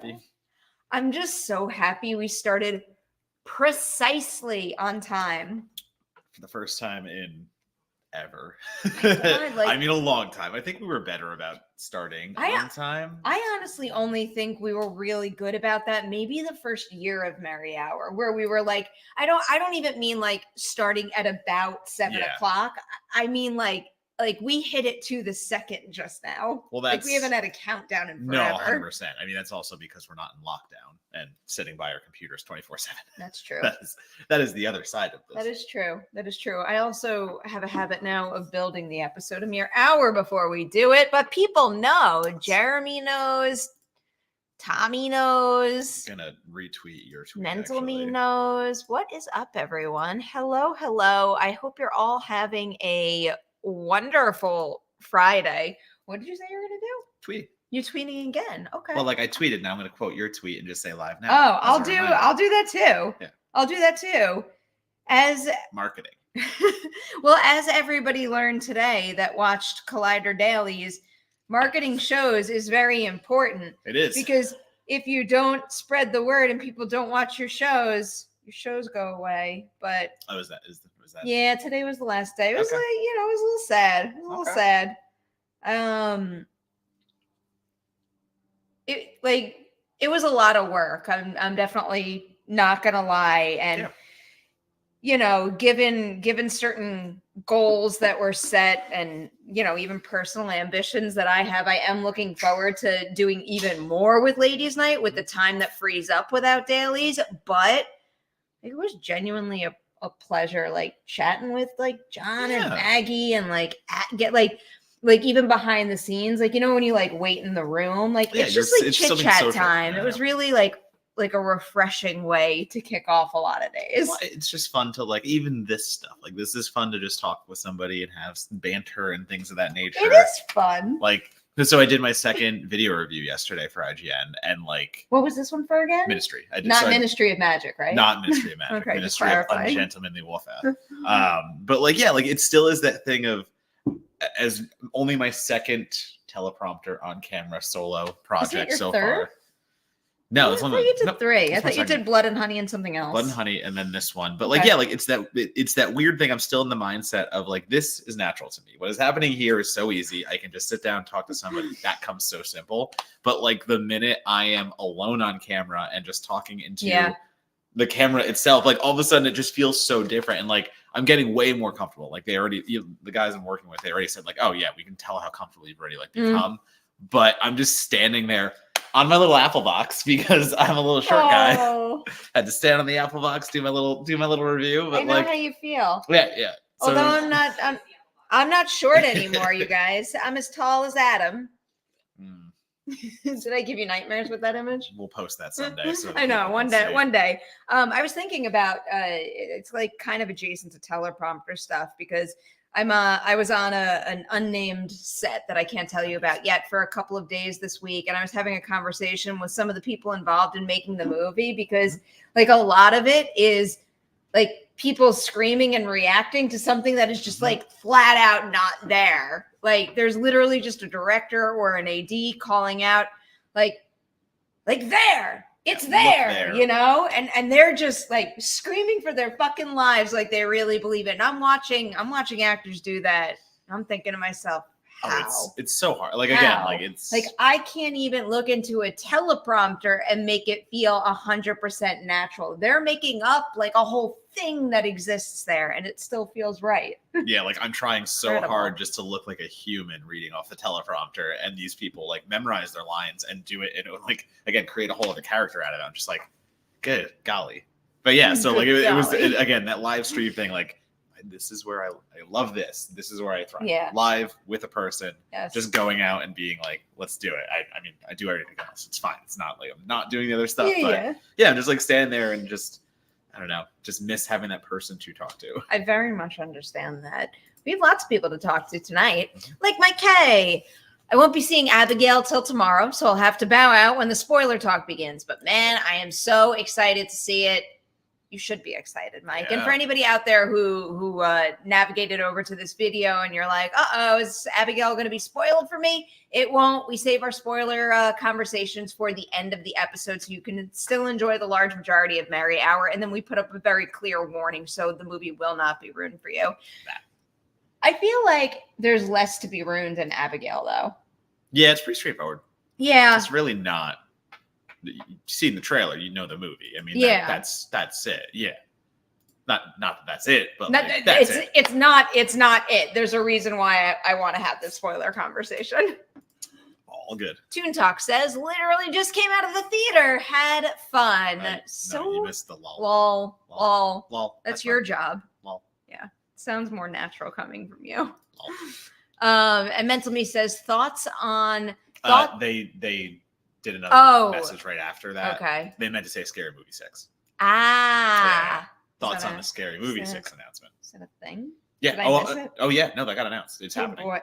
happy? I'm just so happy we started precisely on time. For the first time in ever. God, like, I mean, a long time. I think we were better about starting on time. I honestly only think we were really good about that maybe the first year of Merri Hour, where we were like, I don't even mean like starting at about 7 o'clock. I mean like we hit it to the second just now. Well, that's, like we haven't had a countdown in forever. No, 100%. I mean, that's also because we're not in lockdown and sitting by our computers 24/7. That's true. That is the other side of this. That is true. That is true. I also have a habit now of building the episode a mere hour before we do it, but people know. Jeremy knows. Tommy knows. I'm gonna retweet your tweet. Mental Me knows. What is up, everyone? Hello. I hope you're all having a wonderful Friday. What did you say you were gonna do? Tweet. You're tweeting again. Okay. Well, like I tweeted, now I'm gonna quote your tweet and just say live now. Oh, I'll do that too. Yeah. I'll do that too. As marketing. Well, as everybody learned today that watched Collider Dailies, marketing shows is very important. It is. Because if you don't spread the word and people don't watch your shows go away. But was that? Yeah, today was the last day. It was like, it was a little sad. It was a little sad. It was a lot of work. I'm definitely not gonna lie. And given certain goals that were set and, even personal ambitions that I have, I am looking forward to doing even more with Ladies Night with the time that frees up without dailies. But it was genuinely a pleasure, like chatting with like John and Maggie and even behind the scenes, when you like wait in the room, it's just like chit chat time. It was really like a refreshing way to kick off a lot of days. Well, it's just fun to even this stuff. This is fun to just talk with somebody and have banter and things of that nature. It is fun. So I did my second video review yesterday for IGN, and what was this one for again? Ministry. Ministry of Magic, right? Not Ministry of Magic. Okay, Ministry of Ungentlemanly Warfare. But it still is that thing of, as only my second teleprompter on camera solo project so far. No, I thought you did 3. I thought you did Blood and Honey and something else. Blood and Honey, and then this one. But it's that weird thing. I'm still in the mindset of this is natural to me. What is happening here is so easy. I can just sit down, talk to somebody. That comes so simple. But the minute I am alone on camera and just talking into the camera itself, all of a sudden it just feels so different. And I'm getting way more comfortable. The guys I'm working with, they already said oh yeah, we can tell how comfortable you've already become. But I'm just standing there on my little Apple box because I'm a little short guy. Had to stand on the Apple box, do my little review. But I know how you feel. Yeah. So, although I'm not short anymore, you guys. I'm as tall as Adam. Did I give you nightmares with that image? We'll post that someday. So I know, one day. I was thinking about it's kind of adjacent to teleprompter stuff because I was on an unnamed set that I can't tell you about yet for a couple of days this week. And I was having a conversation with some of the people involved in making the movie because a lot of it is people screaming and reacting to something that is just flat out not there. There's literally just a director or an AD calling out there. It's there, and they're just screaming for their fucking lives like they really believe it. And I'm watching actors do that. I'm thinking to myself, how? It's so hard. Again, it's I can't even look into a teleprompter and make it feel 100% natural. They're making up a whole thing that exists there, and it still feels right. Yeah, I'm trying so hard just to look like a human reading off the teleprompter, and these people memorize their lines and do it and again create a whole other character out of it. I'm just good golly. But yeah, so it was again that live stream thing. This is where I love this. This is where I thrive. Yeah. Live with a person, just going out and being let's do it. I mean, I do everything else. It's fine. It's not I'm not doing the other stuff. I'm just standing there and just, I don't know, just miss having that person to talk to. I very much understand that. We have lots of people to talk to tonight, like my Kay. I won't be seeing Abigail till tomorrow, so I'll have to bow out when the spoiler talk begins. But man, I am so excited to see it. you should be excited, Mike. Yeah. And for anybody out there who navigated over to this video and you're like, uh-oh, is Abigail going to be spoiled for me? It won't. We save our spoiler conversations for the end of the episode so you can still enjoy the large majority of Merri Hour. And then we put up a very clear warning so the movie will not be ruined for you. I feel like there's less to be ruined in Abigail, though. Yeah, it's pretty straightforward. Yeah. It's really not. You've seen the trailer, you know the movie. I mean, yeah. that's it. Yeah. Not that that's it, but it's not it. There's a reason why I want to have this spoiler conversation. All good. Toon Talk says, literally just came out of the theater, had fun. No, you missed the lull. Lol. That's your job. Lol. Yeah. Sounds more natural coming from you. And Mental Me says, thoughts on they did another message right after that. Okay. They meant to say Scary Movie 6. Ah. Thoughts on the Scary Movie 6 announcement. Is that a thing? Yeah. Oh yeah. No, that got announced. It's happening. Boy.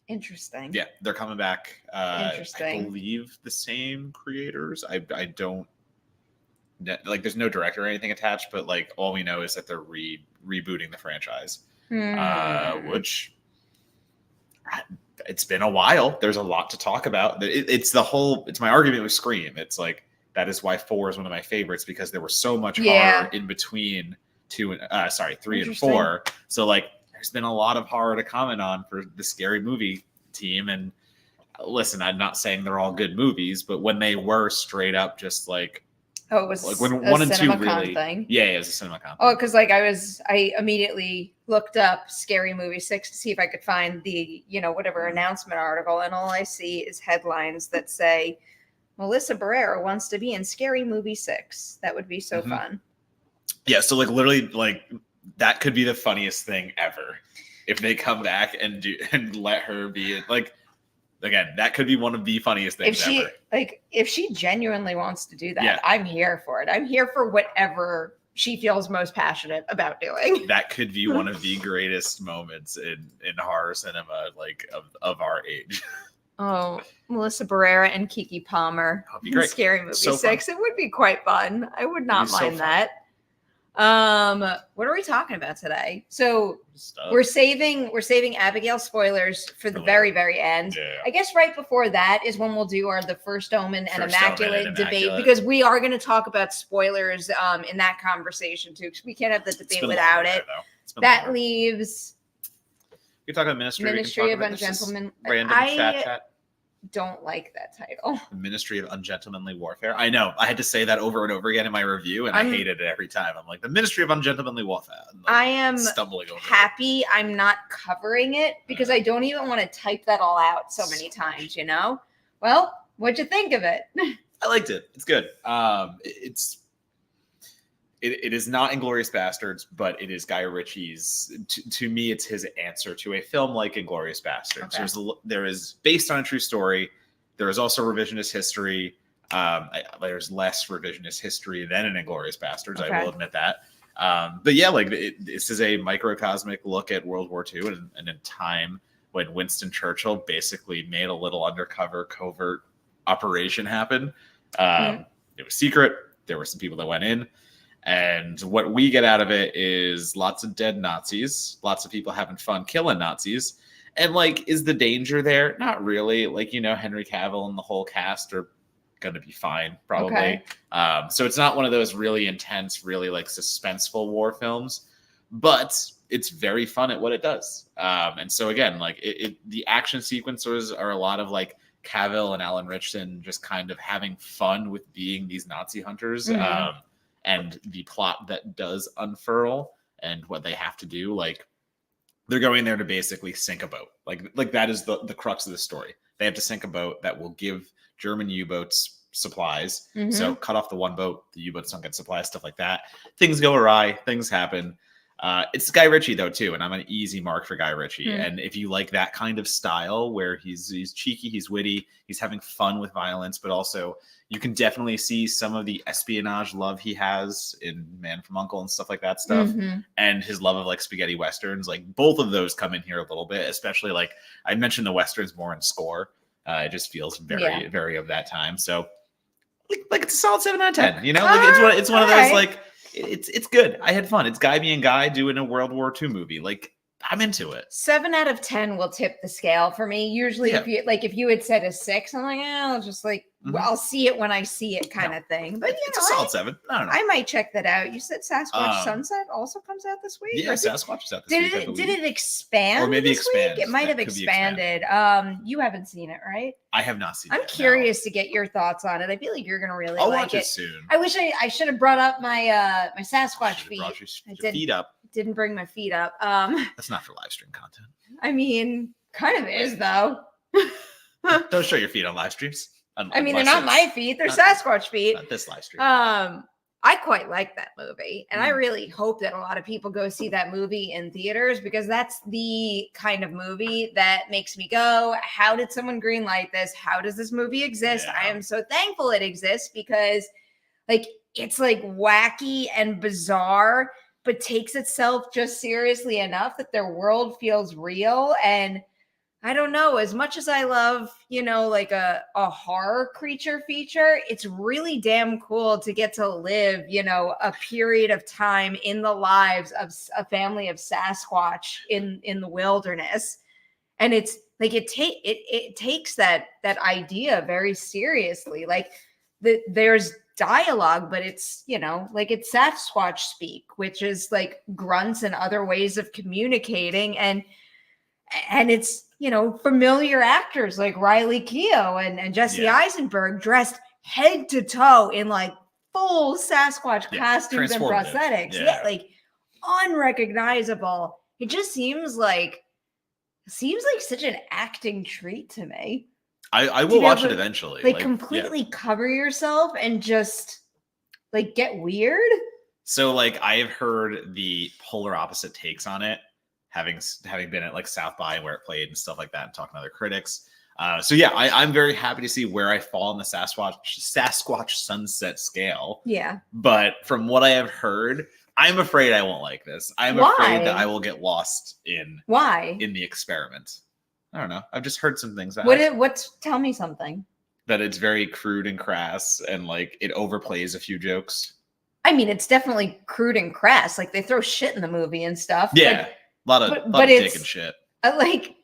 Interesting. Yeah, they're coming back. Interesting. I believe the same creators. I don't like. There's no director or anything attached, but like all we know is that they're rebooting the franchise, which it's been a while. There's a lot to talk about. It's my argument with Scream. It's like that is why 4 is one of my favorites because there was so much horror in between 3 and 4. So like. There's been a lot of horror to comment on for the Scary Movie team. And listen, I'm not saying they're all good movies, but when they were straight up just like, it was like when 1 and 2 really thing. Yeah, it was a CinemaCon. Oh, because like I immediately looked up Scary Movie 6 to see if I could find the, whatever announcement article. And all I see is headlines that say, Melissa Barrera wants to be in Scary Movie 6. That would be so fun. Yeah. So like literally like, that could be the funniest thing ever if they come back and let her be like again. That could be one of the funniest things ever. If she genuinely wants to do that, I'm here for it. I'm here for whatever she feels most passionate about doing. That could be one of the greatest moments in horror cinema, like of our age. Oh, Melissa Barrera and Keke Palmer. In Scary Movie 6. Fun. It would be quite fun. I would not mind that. What are we talking about today? So we're saving Abigail spoilers for the very, very end. Yeah. I guess right before that is when we'll do the First Omen and Immaculate debate because we are going to talk about spoilers in that conversation too because we can't have the debate without it. That leaves. You're talking about Ministry of Ungentlemanly. Random chat. Don't like that title. The Ministry of Ungentlemanly Warfare. I know. I had to say that over and over again in my review, and I hated it every time. I'm like, the Ministry of Ungentlemanly Warfare. I am stumbling over happy I'm not covering it because I don't even want to type that all out so many times, Well, what'd you think of it? I liked it. It's good. It is not Inglourious Bastards, but it is Guy Ritchie's. To me, it's his answer to a film like Inglourious Bastards. Okay. There is based on a true story. There is also revisionist history. There's less revisionist history than in Inglourious Bastards. Okay. I will admit that. But yeah, like this is a microcosmic look at World War II and in time when Winston Churchill basically made a little undercover covert operation happen. It was secret. There were some people that went in. And what we get out of it is lots of dead Nazis, lots of people having fun killing Nazis. And like, is the danger there? Not really. Like, Henry Cavill and the whole cast are going to be fine, probably. Okay. So it's not one of those really intense, really like suspenseful war films, but it's very fun at what it does. And so again, like the action sequences are a lot of like Cavill and Alan Ritchson just kind of having fun with being these Nazi hunters. And the plot that does unfurl and what they have to do, like they're going there to basically sink a boat. Like that is the crux of the story. They have to sink a boat that will give German U-boats supplies. So cut off the one boat, the U-boats don't get supplies, stuff like that. Things go awry, things happen. It's Guy Ritchie though too, and I'm an easy mark for Guy Ritchie. And if you like that kind of style where he's cheeky, he's witty, he's having fun with violence, but also you can definitely see some of the espionage love he has in Man from U.N.C.L.E. and stuff like that stuff, and his love of like spaghetti westerns. Like both of those come in here a little bit, especially like I mentioned the westerns more in Score. It just feels very of that time. So like it's a solid 7 out of 10. Like it's one of those like. it's good. I had fun. It's guy being guy doing a World War II movie. Like, I'm into it. 7 out of 10 will tip the scale for me. Usually, if you had said a 6, I'm like, I'll just like, I'll see it when I see it, kind of thing. But it's a solid 7. I don't know. I might check that out. You said Sasquatch Sunset also comes out this week. Yeah, Sasquatch is out this week. Did it expand? Or maybe expand. It might have expanded. You haven't seen it, right? I have not seen it. I'm curious to get your thoughts on it. I feel like you're gonna really I'll like watch it soon. I wish I should have brought up my my Sasquatch feet. Your feet up. Didn't bring my feet up. That's not for live stream content. I mean, kind of is though. Don't show your feet on live streams. I mean, they're not my feet; they're Sasquatch feet. Not this live stream. I quite like that movie, and I really hope that a lot of people go see that movie in theaters, because that's the kind of movie that makes me go, "How did someone greenlight this? How does this movie exist?" Yeah. I am so thankful it exists, because, like, it's like wacky and bizarre, but takes itself just seriously enough that their world feels real. And I don't know, as much as I love, like a horror creature feature, it's really damn cool to get to live, a period of time in the lives of a family of Sasquatch in the wilderness. And it's like, it takes that idea very seriously. Like there's dialogue, but it's, like it's Sasquatch speak, which is like grunts and other ways of communicating. And it's, familiar actors like Riley Keough and Jesse Eisenberg dressed head to toe in like full Sasquatch costumes and prosthetics. Yeah, like unrecognizable. It just seems like such an acting treat to me. I will watch it eventually. Like completely cover yourself and just like get weird. So like I have heard the polar opposite takes on it, having been at like South by where it played and stuff like that, and talking to other critics. So yeah, I'm very happy to see where I fall in the Sasquatch Sunset scale. Yeah. But from what I have heard, I'm afraid I won't like this. I'm afraid that I will get lost in the experiment. I don't know. I've just heard some things. Tell me something. That it's very crude and crass, and like it overplays a few jokes. I mean, it's definitely crude and crass. Like they throw shit in the movie and stuff. Yeah. Like, a lot of dick and shit. Like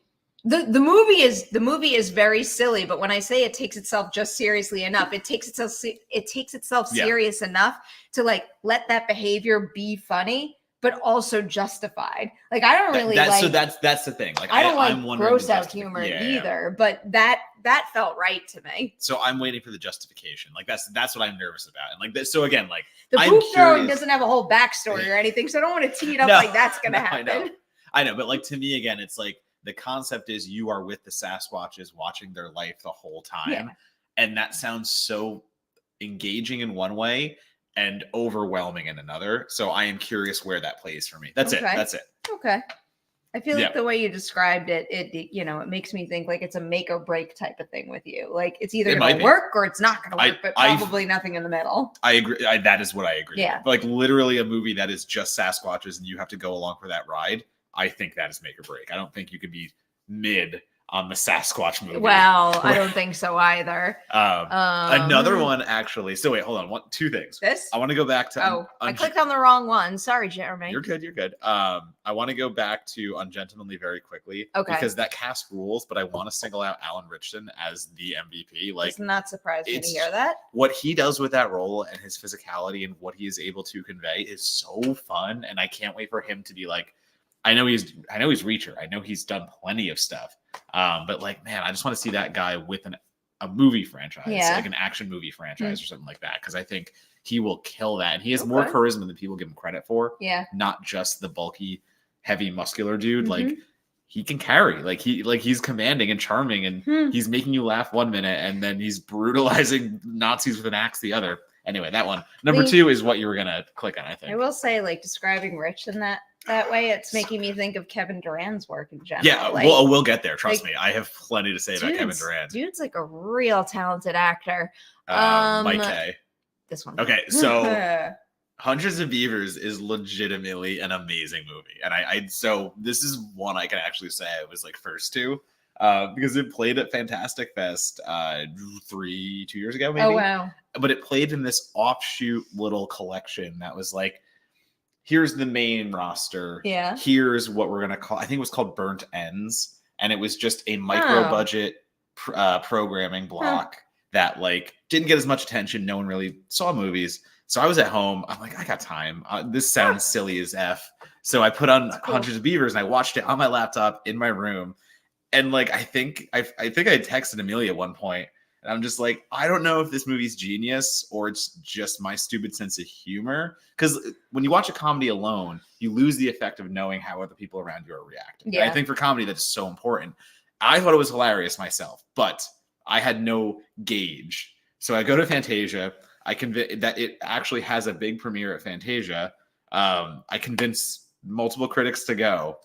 the movie is very silly, but when I say it takes itself just seriously enough, it takes itself serious enough to like let that behavior be funny, but also justified. Like I don't really so that's the thing. Like I don't like gross out humor either, but that felt right to me. So I'm waiting for the justification. Like that's what I'm nervous about. And like this, so again, like the poop throwing doesn't have a whole backstory or anything, so I don't want to tee it up like that's gonna happen. I know, but like to me, again, it's like the concept is you are with the Sasquatches watching their life the whole time. And that sounds so engaging in one way and overwhelming in another. So I am curious where that plays for me. That's it. Okay. I feel like the way you described it, it makes me think like it's a make or break type of thing with you. Like it's either going to work or it's not going to work, but probably nothing in the middle. I agree. That is what I agree with. But like literally a movie that is just Sasquatches and you have to go along for that ride. I think that is make or break. I don't think you could be mid on the Sasquatch movie. Well, I don't think so either. Another one, actually. So wait, hold on. Two things. This? I want to go back to... I clicked on the wrong one. Sorry, Jeremy. You're good. I want to go back to Ungentlemanly very quickly. Okay. Because that cast rules, but I want to single out Alan Ritchson as the MVP. Like, it's not surprising to hear that. What he does with that role and his physicality and what he is able to convey is so fun. And I can't wait for him to be like... I know he's Reacher. I know he's done plenty of stuff. But like, man, I just want to see that guy with a movie franchise, like an action movie franchise or something like that. Cause I think he will kill that. And he has more charisma than people give him credit for. Yeah. Not just the bulky, heavy, muscular dude. Like he can carry, he's commanding and charming and he's making you laugh one minute and then he's brutalizing Nazis with an axe the other. Anyway, that one. Number 2 is what you were going to click on, I think. I will say, like, describing Rich in that way, it's making me think of Kevin Durant's work in general. Yeah, like, we'll get there. Trust me. I have plenty to say about Kevin Durant. Dude's like a real talented actor. Mike K. This one. Okay, so Hundreds of Beavers is legitimately an amazing movie. And so this is one I can actually say I was like first to. because it played at Fantastic Fest 2 years ago, maybe. Oh, wow. But it played in this offshoot little collection that was like, here's the main roster. Yeah. Here's what we're gonna call. I think it was called Burnt Ends, and it was just a micro budget programming block that like didn't get as much attention. No one really saw movies. So I was at home. I'm like, I got time. This sounds silly as F. So I put on Hundreds of Beavers and I watched it on my laptop in my room. And like, I think I texted Amelia at one point, and I'm just like, I don't know if this movie's genius or it's just my stupid sense of humor. Because when you watch a comedy alone, you lose the effect of knowing how other people around you are reacting. Yeah. And I think for comedy, that's so important. I thought it was hilarious myself, but I had no gauge. So I go to Fantasia. I convinced that it actually has a big premiere at Fantasia. I convinced multiple critics to go,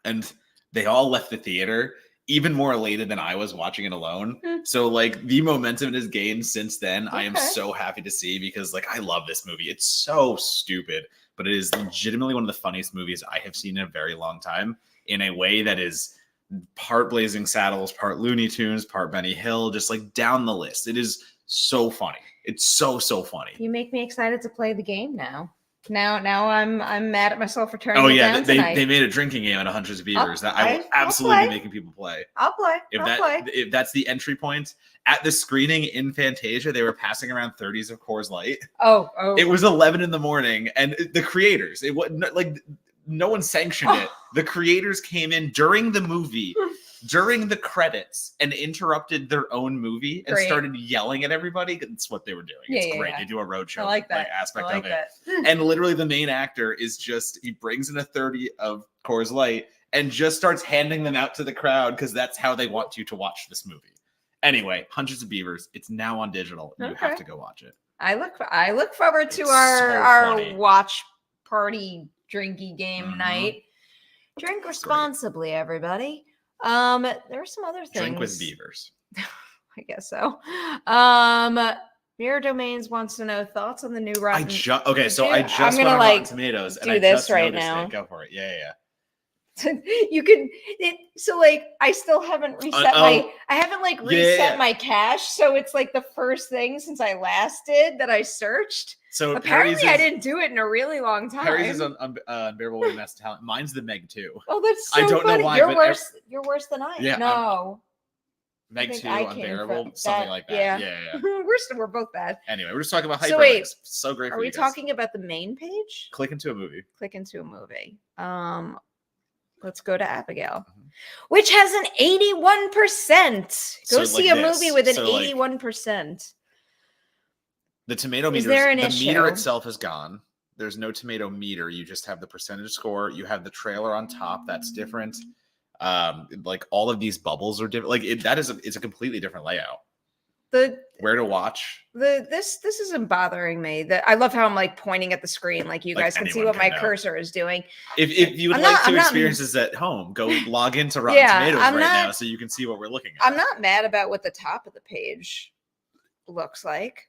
and they all left the theater even more elated than I was watching it alone. So like the momentum it has gained since then, I am so happy to see, because like I love this movie. It's so stupid, but it is legitimately one of the funniest movies I have seen in a very long time, in a way that is part Blazing Saddles, part Looney Tunes, part Benny Hill, just like down the list. It is so funny. It's so funny. You make me excited to play the game now. Now I'm mad at myself for turning it down tonight. They made a drinking game at Hundreds of Beavers that I will absolutely be making people play. I'll play. If that's the entry point. At the screening in Fantasia, they were passing around 30s of Coors Light. Oh. It was 11 in the morning, and the creators, it wasn't like no one sanctioned it. The creators came in during the movie, during the credits, and interrupted their own movie and started yelling at everybody. That's what they were doing. It's great. They do a roadshow like aspect of it. And literally the main actor is just, he brings in a 30 of Coors Light and just starts handing them out to the crowd, because that's how they want you to watch this movie. Anyway, Hundreds of Beavers. It's now on digital. You have to go watch it. I look forward to our watch party drinky game night. Drink responsibly, everybody. There are some other things. Drink with Beavers. I guess so. Mirror Domains wants to know thoughts on the new Rotten. So I just went on Rotten Tomatoes and I just right now. Go for it. Yeah. You can. So like, I still haven't reset I haven't like reset my cache. So it's like the first thing since I last did that I searched. So apparently I didn't do it in a really long time. Perry's is Unbearable Weight of Massive Talent. Mine's the Meg 2. Oh, that's so I don't funny. know why. You're worse than I am. Yeah, no. Meg 2, Unbearable, something like that. Yeah. We're both bad. Anyway, we're just talking about hyperlinks. So great. Are we talking about the main page? Click into a movie. Let's go to Abigail, which has an 81%. Go see a movie with an 81%. The tomato meter, the meter itself is gone. There's no tomato meter. You just have the percentage score. You have the trailer on top. That's different. Like all of these bubbles are different. Like it's a completely different layout. Where to watch. This isn't bothering me. I love how I'm like pointing at the screen, like you guys can see what my cursor is doing. If you would like to experience this at home, go log into Rotten Tomatoes now so you can see what we're looking at. I'm not mad about what the top of the page looks like.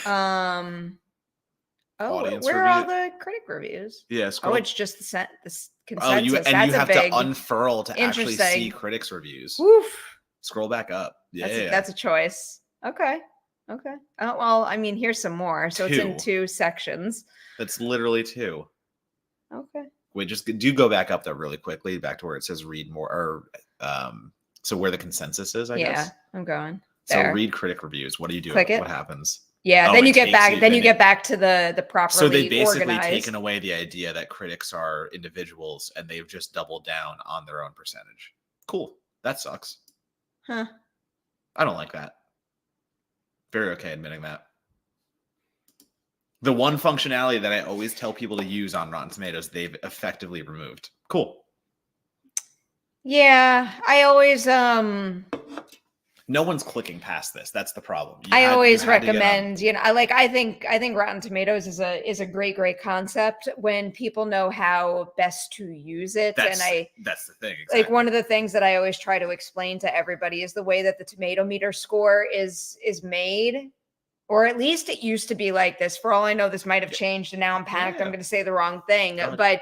Where are all the critic reviews? Yeah, it's just the consensus. Oh, you have to unfurl to actually see critics reviews. Oof. Scroll back up. Yeah, that's a choice. Okay. Oh, well, I mean, here's some more. So it's in 2 sections. That's literally 2. Okay. Wait, just do go back up though really quickly, back to where it says read more, or so where the consensus is, I guess. Yeah, I'm going. So read critic reviews. What do you do? Click it. What happens? Yeah, then you get back. Then you get back to the properly. So they basically organized. Taken away the idea that critics are individuals, and they've just doubled down on their own percentage. Cool. That sucks. Huh. I don't like that. Very okay admitting that. The one functionality that I always tell people to use on Rotten Tomatoes, they've effectively removed. Cool. Yeah, I always no one's clicking past this. That's the problem. I always recommend, I think Rotten Tomatoes is a great concept when people know how best to use it. That's the thing. Exactly. Like one of the things that I always try to explain to everybody is the way that the tomato meter score is made, or at least it used to be like this. For all I know, this might have changed, and now I'm panicked. I'm going to say the wrong thing, but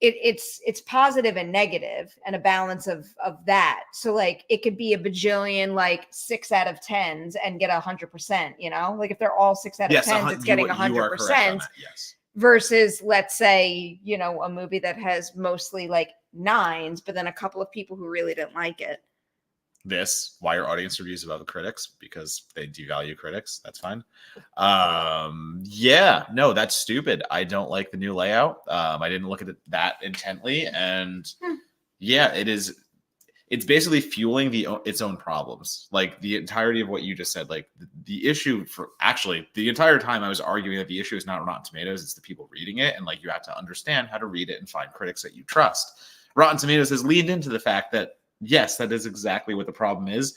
it's positive and negative and a balance of that. So like it could be a bajillion like 6 out of 10s and get 100%, you know, like if they're all 6 out of 10s, it's getting 100%. Yes. Versus let's say, you know, a movie that has mostly like 9s, but then a couple of people who really didn't like it. Why are audience reviews above the critics? Because they devalue critics. That's fine. Yeah, no, that's stupid. I don't like the new layout. I didn't look at it that intently, and yeah, it's basically fueling its own problems. Like the entirety of what you just said, like the issue for actually the entire time I was arguing that the issue is not Rotten Tomatoes, it's the people reading it, and like you have to understand how to read it and find critics that you trust. Rotten Tomatoes has leaned into the fact that yes, that is exactly what the problem is.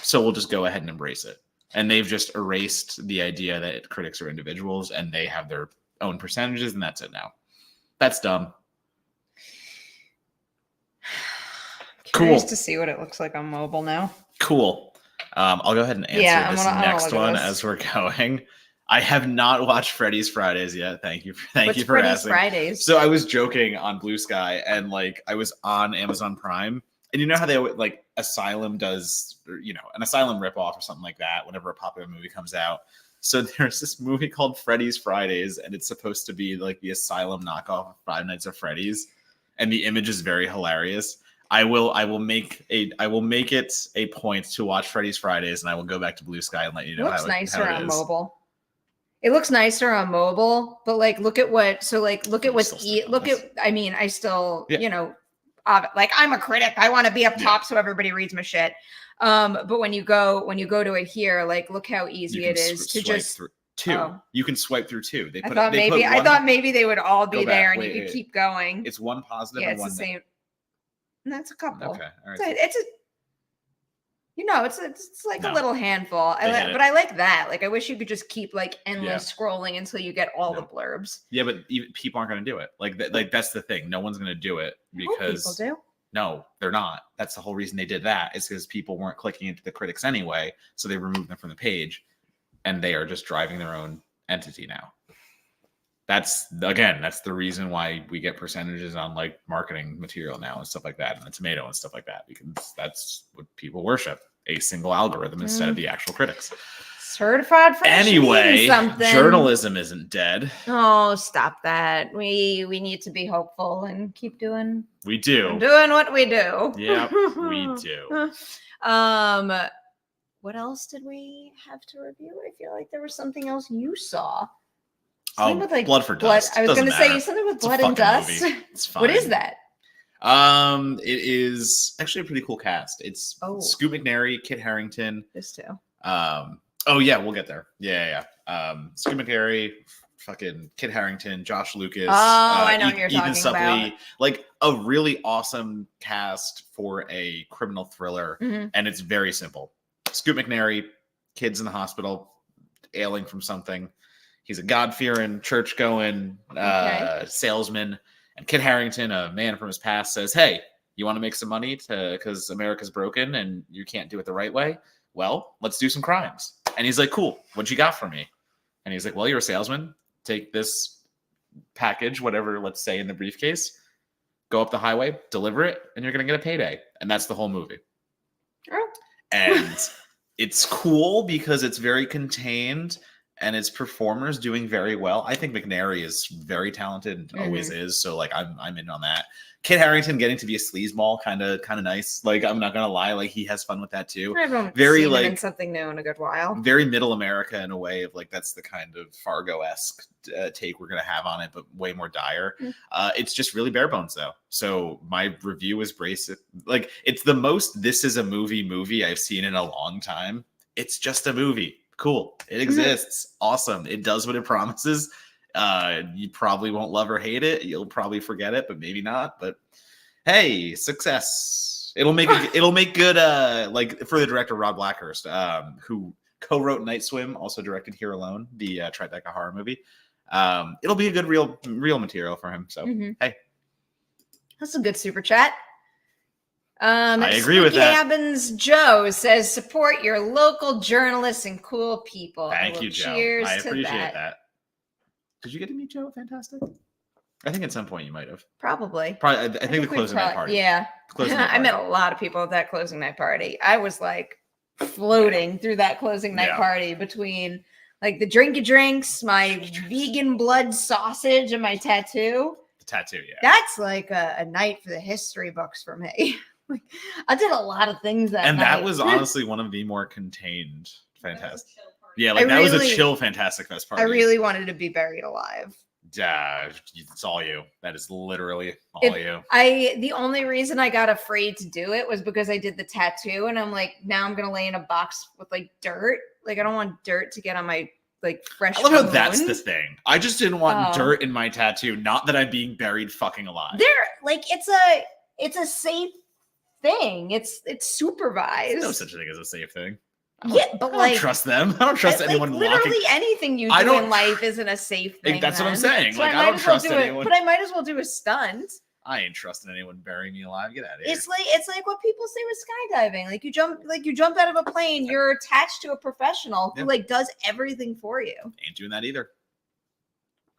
So we'll just go ahead and embrace it. And they've just erased the idea that critics are individuals and they have their own percentages, and that's it now. That's dumb. Curious to see what it looks like on mobile now. Cool. I'll go ahead and answer this next one as we're going. I have not watched Freddy's Fridays yet. Thank you for Freddy's asking. Fridays? So I was joking on Blue Sky, and like I was on Amazon Prime. And you know how they like Asylum does, or, you know, an Asylum ripoff or something like that whenever a popular movie comes out. So there's this movie called Freddy's Fridays, and it's supposed to be like the Asylum knockoff of Five Nights at Freddy's, and the image is very hilarious. I will make it a point to watch Freddy's Fridays, and I will go back to Blue Sky and let you know. It looks nicer on mobile. It looks nicer on mobile, but like look at what's I mean, I still you know. Like I'm a critic. I want to be up top so everybody reads my shit. But when you go to it here, like look how easy it is to just two. Oh. You can swipe through two. I thought maybe they would all be there and you could keep going. It's one positive and one the same. That's a couple. Okay, all right. It's a it's like a little handful. But I like that. Like I wish you could just keep like endless scrolling until you get all the blurbs. Yeah, but even people aren't going to do it. Like that's the thing. No one's going to do it because people do. No, they're not. That's the whole reason they did that. It's because people weren't clicking into the critics anyway, so they removed them from the page, and they are just driving their own entity now. That's the reason why we get percentages on like marketing material now and stuff like that, and the tomato and stuff like that, because that's what people worship, a single algorithm instead of the actual critics. Certified for anyway, journalism isn't dead. Oh, stop that. We need to be hopeful and keep doing. We do. We're doing what we do. Yeah, we do. What else did we have to review? I feel like there was something else you saw. With like Blood for Dust. I was going to say something with blood and dust. It's fine. What is that? It is actually a pretty cool cast. It's Scoot McNairy, Kit Harington. This too. Oh yeah, we'll get there. Yeah. Scoot McNairy, fucking Kit Harington, Josh Lucas. I know what you're Ethan talking Suplee, about. Like a really awesome cast for a criminal thriller, and it's very simple. Scoot McNairy, kids in the hospital, ailing from something. He's a God-fearing, church-going salesman. And Kit Harington, a man from his past, says, hey, you want to make some money because America's broken and you can't do it the right way? Well, let's do some crimes. And he's like, cool, what you got for me? And he's like, well, you're a salesman. Take this package, whatever, let's say, in the briefcase. Go up the highway, deliver it, and you're going to get a payday. And that's the whole movie. Oh. And it's cool because it's very contained. And its performers doing very well. I think McNairy is very talented and always is. So like I'm in on that. Kit Harington getting to be a sleazeball, kind of nice. Like I'm not gonna lie, like he has fun with that too. Very like in something new in a good while. Very middle America in a way of like that's the kind of Fargo-esque take we're gonna have on it, but way more dire. It's just really bare bones though. So my review is like it's the most this is a movie I've seen in a long time. It's just a movie. Cool. It exists. Awesome. It does what it promises. You probably won't love or hate it. You'll probably forget it, but maybe not. But hey, success. It'll make good like for the director Rod Blackhurst, who co-wrote Night Swim, also directed Here Alone, the Tribeca horror movie. It'll be a good real material for him. So hey. That's a good super chat. I agree with that. Abbins Joe says, support your local journalists and cool people. Thank you, Joe. Cheers I to appreciate that. Did you get to meet Joe? Fantastic. I think at some point you might have. Probably. I think the closing night party. Yeah. Closing night I met a party. lot of people at that closing night party. I was like floating through that closing night party between like the drinks, my vegan blood sausage, and my tattoo. The tattoo, yeah. That's like a night for the history books for me. I did a lot of things that night. And that was honestly one of the more contained fantastic. Yeah, like that was a chill Fantastic Fest party. I really wanted to be buried alive. Yeah, it's all you. That is literally all you. The only reason I got afraid to do it was because I did the tattoo, and I'm like, now I'm gonna lay in a box with like dirt. Like I don't want dirt to get on my like fresh. I love how that's the thing. I just didn't want dirt in my tattoo. Not that I'm being buried fucking alive. It's a safe thing. It's supervised. There's no such thing as a safe thing. Yeah, but I don't trust them. I don't trust anyone. Literally anything you do in life isn't a safe thing. That's what I'm saying. So like I don't trust anyone. But I might as well do a stunt. I ain't trusting anyone burying me alive. Get out of here. It's like what people say with skydiving. Like you jump out of a plane. You're attached to a professional who like does everything for you. Ain't doing that either.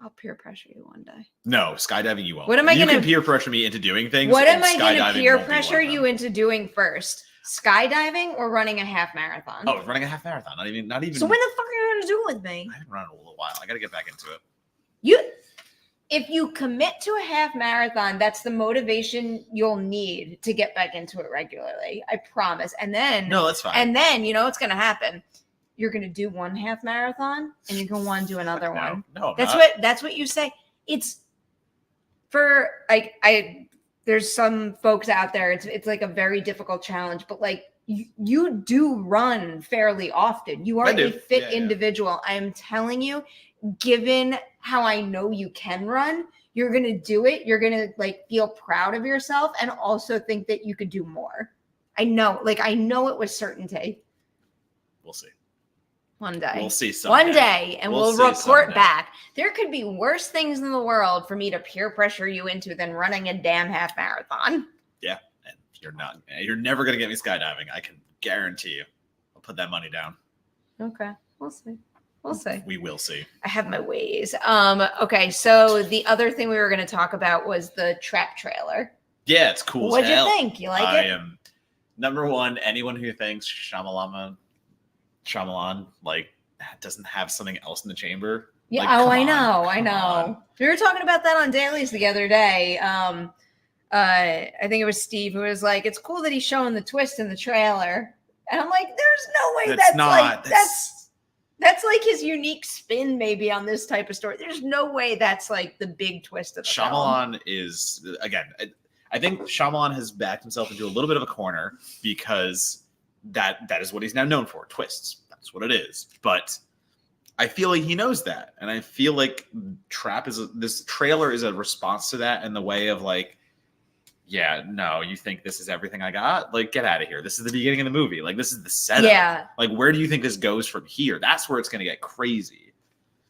I'll peer pressure you one day. No, skydiving you won't. You can peer pressure me into doing things. What am I going to peer pressure you into doing first? Skydiving or running a half marathon? Oh, running a half marathon. Not even. So when the fuck are you going to do it with me? I haven't run in a little while. I got to get back into it. If you commit to a half marathon, that's the motivation you'll need to get back into it regularly. I promise. And then no, that's fine. And then you know what's going to happen. You're going to do one half marathon, and you're going to want to do another one. No, that's what you say. It's for there's some folks out there. It's like a very difficult challenge, but like you do run fairly often. You are a fit individual. I am telling you, given how I know you can run, you're going to do it. You're going to like feel proud of yourself and also think that you could do more. I know it with certainty. We'll see. One day. We'll see someday. One day, and we'll report back. There could be worse things in the world for me to peer pressure you into than running a damn half marathon. Yeah, and you're never going to get me skydiving. I can guarantee you. I'll put that money down. Okay, we'll see. We'll see. We will see. I have my ways. Okay, so the other thing we were going to talk about was the Trap trailer. Yeah, it's cool. What'd you think? You like it? I am number one. Anyone who thinks Shyamalan like doesn't have something else in the chamber. Yeah. Like, I know. We were talking about that on dailies the other day. I think it was Steve who was like, "It's cool that he's showing the twist in the trailer," and I'm like, "There's no way that's like his unique spin maybe on this type of story. There's no way that's like the big twist of the Shyamalan film." is again. I think Shyamalan has backed himself into a little bit of a corner because that is what he's now known for, twists. That's what it is. But I feel like he knows that. And I feel like this trailer is a response to that in the way of like, yeah, no, you think this is everything I got? Like, get out of here. This is the beginning of the movie. Like, this is the setup. Yeah. Like, where do you think this goes from here? That's where it's going to get crazy.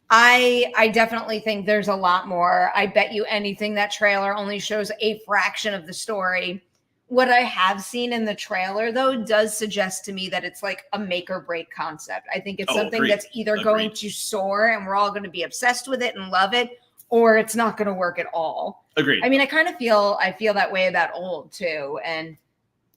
I definitely think there's a lot more. I bet you anything that trailer only shows a fraction of the story. What I have seen in the trailer, though, does suggest to me that it's like a make or break concept. I think it's something that's either going to soar and we're all going to be obsessed with it and love it, or it's not going to work at all. Agreed. I mean, I feel that way about Old too. And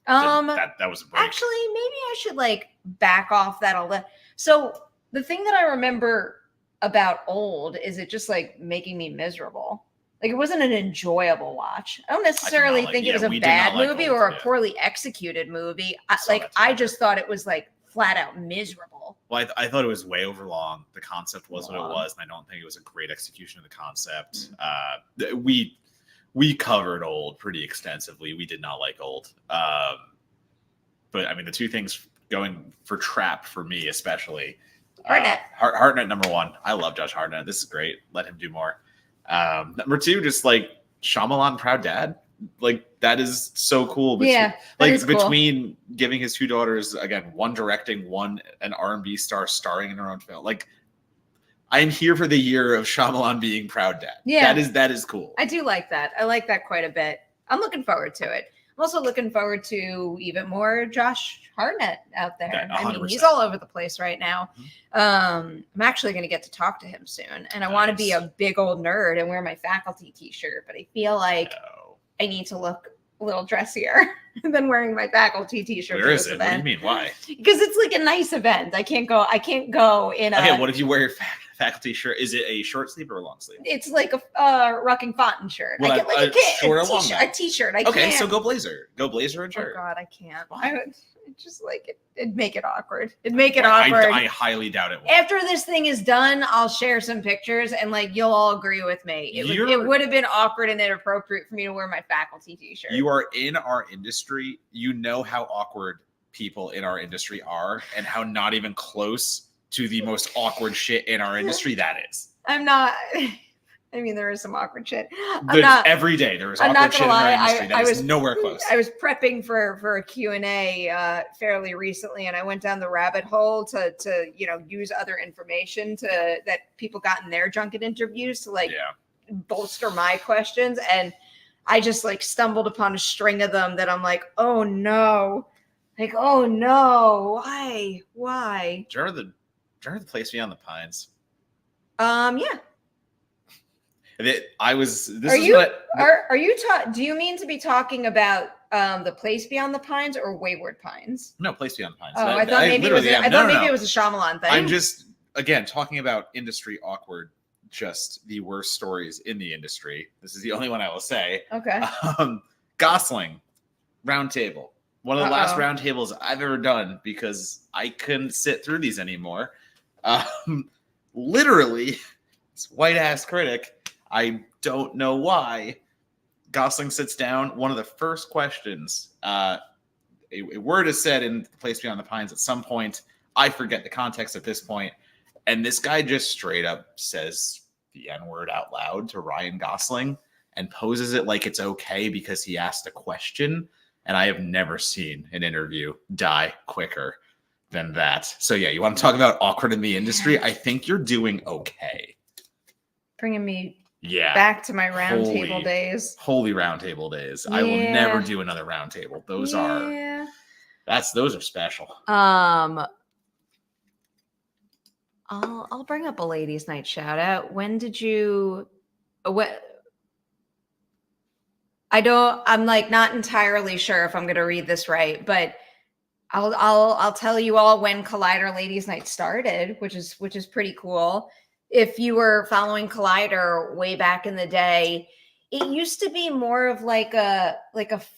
that was a break. Actually, maybe I should like back off that a little. So the thing that I remember about Old is it just like making me miserable. Like it wasn't an enjoyable watch. I don't necessarily think it was a bad movie or a poorly executed movie. I just thought it was like flat out miserable. Well, I thought it was way overlong. The concept was what it was, and I don't think it was a great execution of the concept. We covered Old pretty extensively. We did not like Old. But I mean, the two things going for Trap for me, especially Hartnett number one. I love Josh Hartnett. This is great. Let him do more. Number two, just like Shyamalan proud dad. Like that is so cool. Between giving his two daughters, again, one directing, one an R&B star starring in her own film. Like I am here for the year of Shyamalan being proud dad. Yeah. That is cool. I do like that. I like that quite a bit. I'm looking forward to it. I'm also looking forward to even more Josh Hartnett out there. Yeah, I mean, he's 100%. all over the place right now. I'm actually going to get to talk to him soon, and I want to be a big old nerd and wear my faculty t-shirt, but I feel like I need to look a little dressier than wearing my faculty t-shirt. Where is it? What do you mean? Why? Because it's like a nice event. I can't go in a... Okay, what if you wear your faculty shirt? Is it a short sleeve or a long sleeve? It's like a Rucking Fountain shirt. Well, I get like a kid, short or long a t-shirt. Okay, so go blazer. Go blazer and shirt. Oh God, I can't. I would just like it'd make it awkward. It'd make it awkward. I highly doubt it will. After this thing is done, I'll share some pictures and like you'll all agree with me. It would have been awkward and inappropriate for me to wear my faculty t-shirt. You are in our industry. You know how awkward people in our industry are and how not even close to the most awkward shit in our industry that is. I'm not. I mean, there is some awkward shit. Every day there is awkward shit in our industry that is nowhere close. I was prepping for a Q&A fairly recently, and I went down the rabbit hole to use other information that people got in their junket interviews to bolster my questions, and I just like stumbled upon a string of them that I'm like, oh no, why? Do you remember the place beyond the pines? Yeah. Do you mean to be talking about the place beyond the pines or Wayward Pines? No, place beyond the pines. Oh, I thought maybe it was a Shyamalan thing. I'm just again talking about industry awkward, just the worst stories in the industry. This is the only one I will say. Okay. Gosling roundtable. One of the last roundtables I've ever done because I couldn't sit through these anymore. Literally, this white ass critic. I don't know why. Gosling sits down. One of the first questions, a word is said in The Place Beyond the Pines at some point. I forget the context at this point. And this guy just straight up says the N-word out loud to Ryan Gosling and poses it like it's okay because he asked a question. And I have never seen an interview die quicker than that. So yeah, you want to talk about awkward in the industry? I think you're doing okay. Bringing me back to my roundtable days. Holy roundtable days. Yeah. I will never do another roundtable. Those are special. I'll bring up a ladies' night shout out. When did you I'm like not entirely sure if I'm gonna read this right, but I'll tell you all when Collider Ladies Night started, which is pretty cool. If you were following Collider way back in the day, it used to be more of like a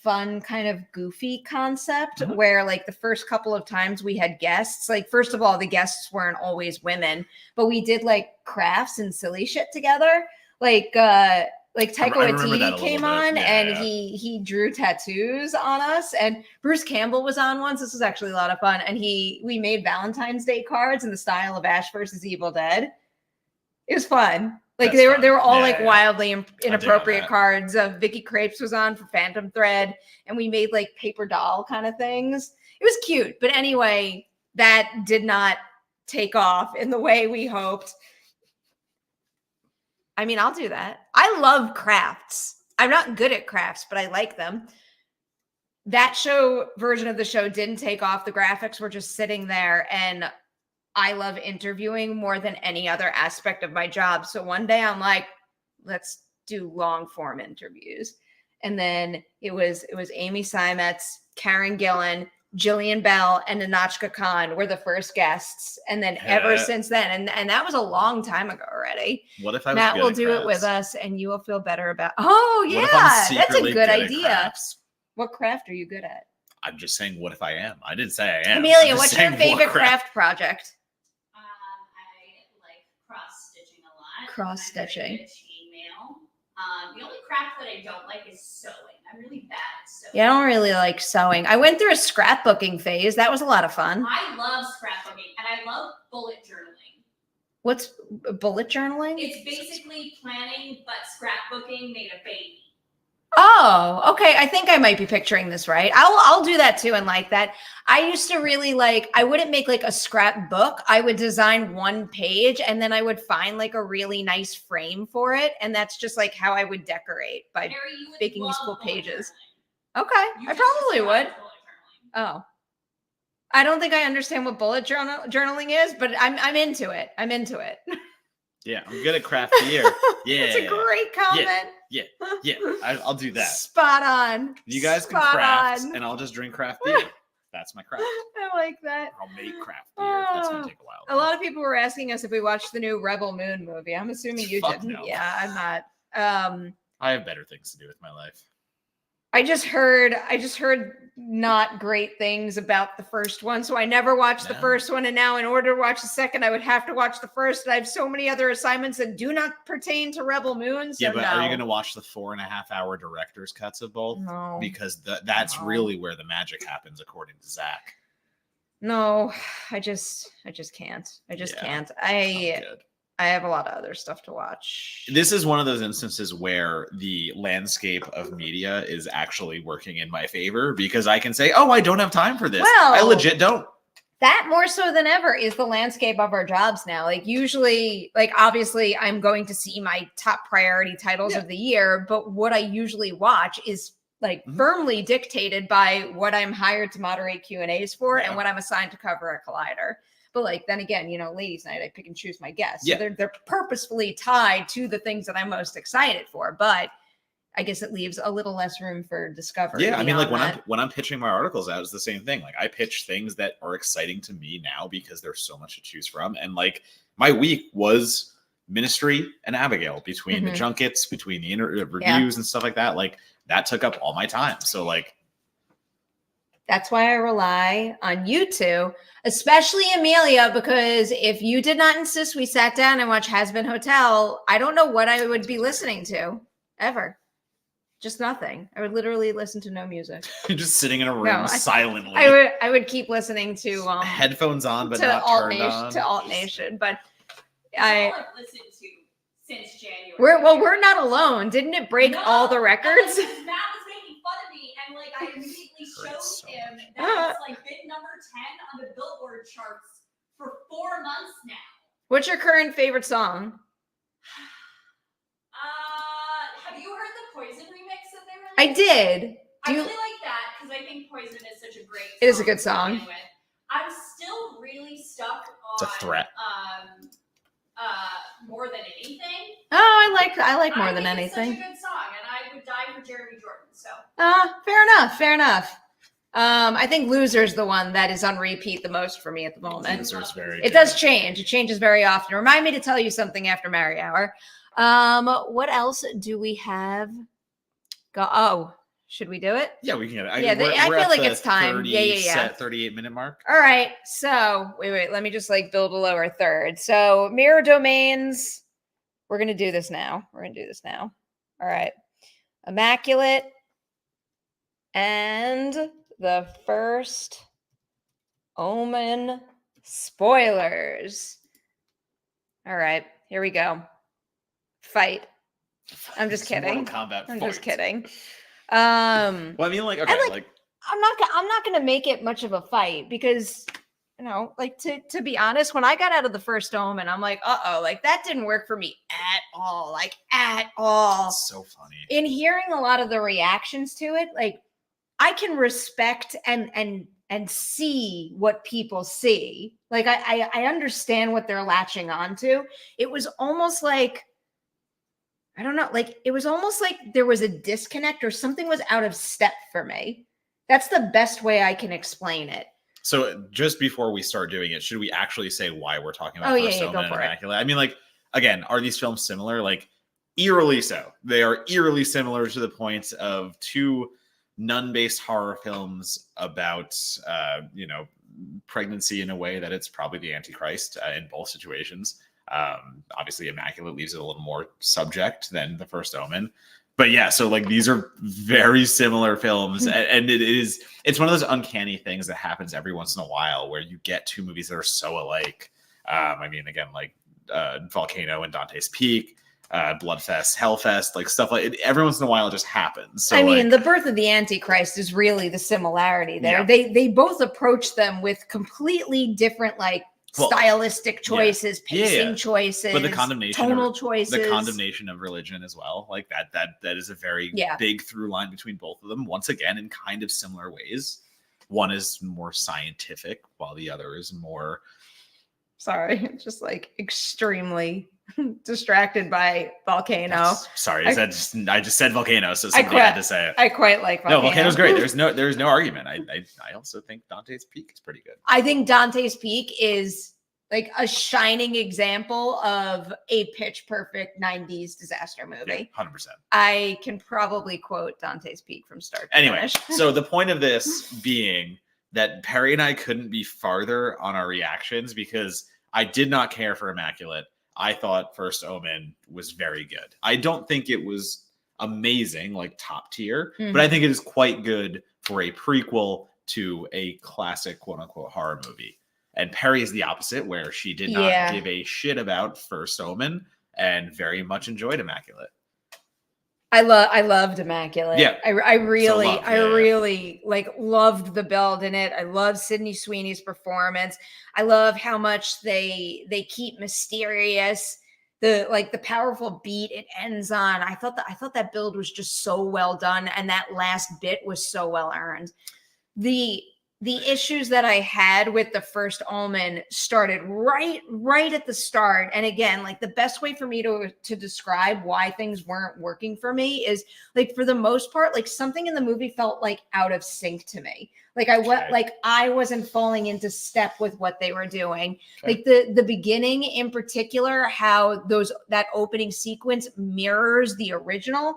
fun kind of goofy concept where like the first couple of times we had guests, like first of all, the guests weren't always women, but we did like crafts and silly shit together. Like Taika Waititi came on and he drew tattoos on us, and Bruce Campbell was on once. This was actually a lot of fun. And we made Valentine's Day cards in the style of Ash versus Evil Dead. It was fun. Like they were all wildly inappropriate cards. Vicky Crepes was on for Phantom Thread, and we made like paper doll kind of things. It was cute. But anyway, that did not take off in the way we hoped. I mean, I'll do that. I love crafts. I'm not good at crafts, but I like them. That version of the show didn't take off. The graphics were just sitting there, and I love interviewing more than any other aspect of my job. So one day I'm like, let's do long form interviews. And then it was Amy Simetz, Karen Gillan, Jillian Bell, and Nanachka Khan were the first guests. And then ever since then, and that was a long time ago already. What if I was Matt will do it with us and you will feel better about, that's a good idea. What craft are you good at? I'm just saying, what if I am? I didn't say I am. Amelia, what's your favorite craft project? I like cross-stitching a lot. Cross-stitching. I'm very good at chainmail. The only craft that I don't like is sewing. I'm really bad at sewing. Yeah, I don't really like sewing. I went through a scrapbooking phase. That was a lot of fun. I love scrapbooking, and I love bullet journaling. What's bullet journaling? It's basically planning, but scrapbooking made a baby. Oh, okay. I think I might be picturing this right. I'll do that too and like that. I used to really I wouldn't make like a scrapbook. I would design one page and then I would find like a really nice frame for it. And that's just like how I would decorate by making these cool pages. Okay, You I just probably described would. bullet journaling. Oh, I don't think I understand what bullet journaling is, but I'm into it. I'm into it. Yeah, I'm good at craft beer. Yeah, It's a great comment. yeah. I'll do that. Spot on. You guys can Spot craft, on. and I'll just drink craft beer. That's my craft. I like that. I'll make craft beer. That's gonna take a while. A lot of people were asking us if we watched the new Rebel Moon movie. I'm assuming you Fuck didn't. no. Yeah, I'm not. I have better things to do with my life. I just heard not great things about the first one, so I never watched the No. first one. And now, in order to watch the second, I would have to watch the first. And I have so many other assignments that do not pertain to Rebel Moon. So Yeah, but no. are you gonna watch the 4.5-hour director's cuts of both? No. Because that's No. really where the magic happens, according to Zach. No, I just can't. I just Yeah, can't. I'm good. I have a lot of other stuff to watch. This is one of those instances where the landscape of media is actually working in my favor because I can say, "Oh, I don't have time for this." Well, I legit don't. That more so than ever is the landscape of our jobs now. Like usually, like obviously I'm going to see my top priority titles of the year, but what I usually watch is like firmly dictated by what I'm hired to moderate Q&As for and what I'm assigned to cover at Collider. But like then again, you know, ladies' night, I pick and choose my guests. So they're purposefully tied to the things that I'm most excited for. But I guess it leaves a little less room for discovery. Yeah, I mean, like beyond when I'm pitching my articles out, it's the same thing. Like I pitch things that are exciting to me now because there's so much to choose from. And like my week was Ministry and Abigail between the junkets, between the reviews and stuff like that. Like that took up all my time. So like. That's why I rely on you two, especially Amelia, because if you did not insist we sat down and watch Hasbin Hotel, I don't know what I would be listening to ever. Just nothing. I would literally listen to no music. Just sitting in a room silently. I would keep listening to headphones on, but to not turned on. To Alt Nation, but I've listened to since January. We're not alone. Didn't it break all the records? Matt was making fun of me, and like I immediately showed him that it's like been number 10 on the Billboard charts for 4 months now. What's your current favorite song? Have you heard the Poison remix that they released? I did. I really like that because I think Poison is such a great song. It is a good song. I'm still really stuck on It's a threat. More Than Anything. Oh, I like More Than Anything. It's such a good song, and I would die for Jeremy Jordan. So. Fair enough. I think Loser's the one that is on repeat the most for me at the moment. Loser's very It does change. It changes very often. Remind me to tell you something after Merri Hour. What else do we have? Should we do it? Yeah, we can get it. I feel like it's time. Yeah. 38-minute mark. All right. So wait. Let me just like build a lower third. So mirror domains. We're gonna do this now. All right. Immaculate and the First Omen spoilers. All right. Here we go. Fight. I'm just kidding. Mortal Kombat I'm fight. just kidding. Well, I mean, like, okay, like I'm not gonna make it much of a fight because, you know, like to be honest, when I got out of the First Omen, I'm like, like that didn't work for me at all, like at all. That's so funny. In hearing a lot of the reactions to it, like I can respect and see what people see. Like I understand what they're latching onto. It was almost like, I don't know, like it was almost like there was a disconnect or something was out of step for me. That's the best way I can explain it. So just before we start doing it, should we actually say why we're talking about First Omen and Immaculate? I mean, like, again, are these films similar? Like, eerily so. They are eerily similar to the point of two nun-based horror films about, pregnancy in a way that it's probably the Antichrist in both situations. Obviously Immaculate leaves it a little more subject than the First Omen, but yeah, so like these are very similar films, and it's one of those uncanny things that happens every once in a while where you get two movies that are so alike. I mean, again, like Volcano and Dante's Peak, Bloodfest, Hellfest, like stuff like it, every once in a while it just happens. So, I mean, the birth of the Antichrist is really the similarity there. Yeah. They both approach them with completely different like stylistic choices, pacing choices, but the condemnation, tonal choices, the condemnation of religion as well. Like that is a very big through line between both of them. Once again, in kind of similar ways. One is more scientific, while the other is more. Sorry, just like extremely distracted by Volcano. Sorry, I just said Volcano, so somebody had to say it. I quite like Volcano. No, Volcano's great. There's no argument. I also think Dante's Peak is pretty good. I think Dante's Peak is like a shining example of a pitch perfect 90s disaster movie. Yeah, 100%. I can probably quote Dante's Peak from start to finish. So the point of this being that Perri and I couldn't be farther on our reactions because I did not care for Immaculate. I thought First Omen was very good. I don't think it was amazing, like top tier, but I think it is quite good for a prequel to a classic quote unquote horror movie. And Perri is the opposite, where she did not give a shit about First Omen and very much enjoyed Immaculate. I loved Immaculate. Yeah, I really like loved the build in it. I love Sydney Sweeney's performance. I love how much they keep mysterious. The powerful beat it ends on. I thought that build was just so well done, and that last bit was so well earned. The issues that I had with the First Omen started right at the start. And again, like the best way for me to describe why things weren't working for me is like, for the most part, like something in the movie felt like out of sync to me. Like I wasn't falling into step with what they were doing. Okay. Like the beginning in particular, how that opening sequence mirrors the original,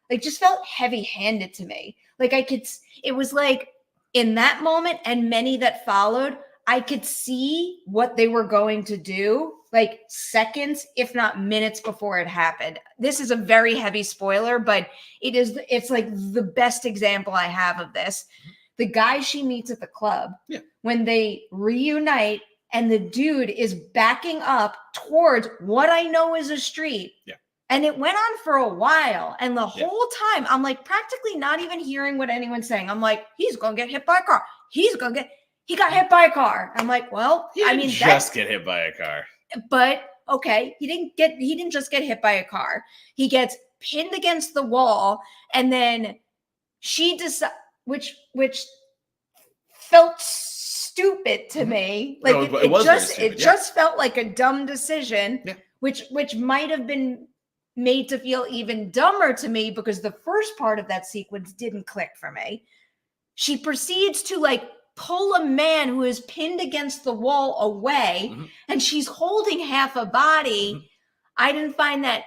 like just felt heavy handed to me. Like it was like, in that moment and many that followed, I could see what they were going to do like seconds, if not minutes before it happened. This is a very heavy spoiler, but it's like the best example I have of this. The guy she meets at the club, when they reunite and the dude is backing up towards what I know is a street. Yeah. And it went on for a while. And the whole time, I'm like practically not even hearing what anyone's saying. I'm like, he's going to get hit by a car. He got hit by a car. I'm like, well, he didn't just get hit by a car. But okay, he didn't just get hit by a car. He gets pinned against the wall. And then she decides, which felt stupid to me. Like it just felt like a dumb decision, which might have been made to feel even dumber to me because the first part of that sequence didn't click for me. She proceeds to like pull a man who is pinned against the wall away, and she's holding half a body. I didn't find that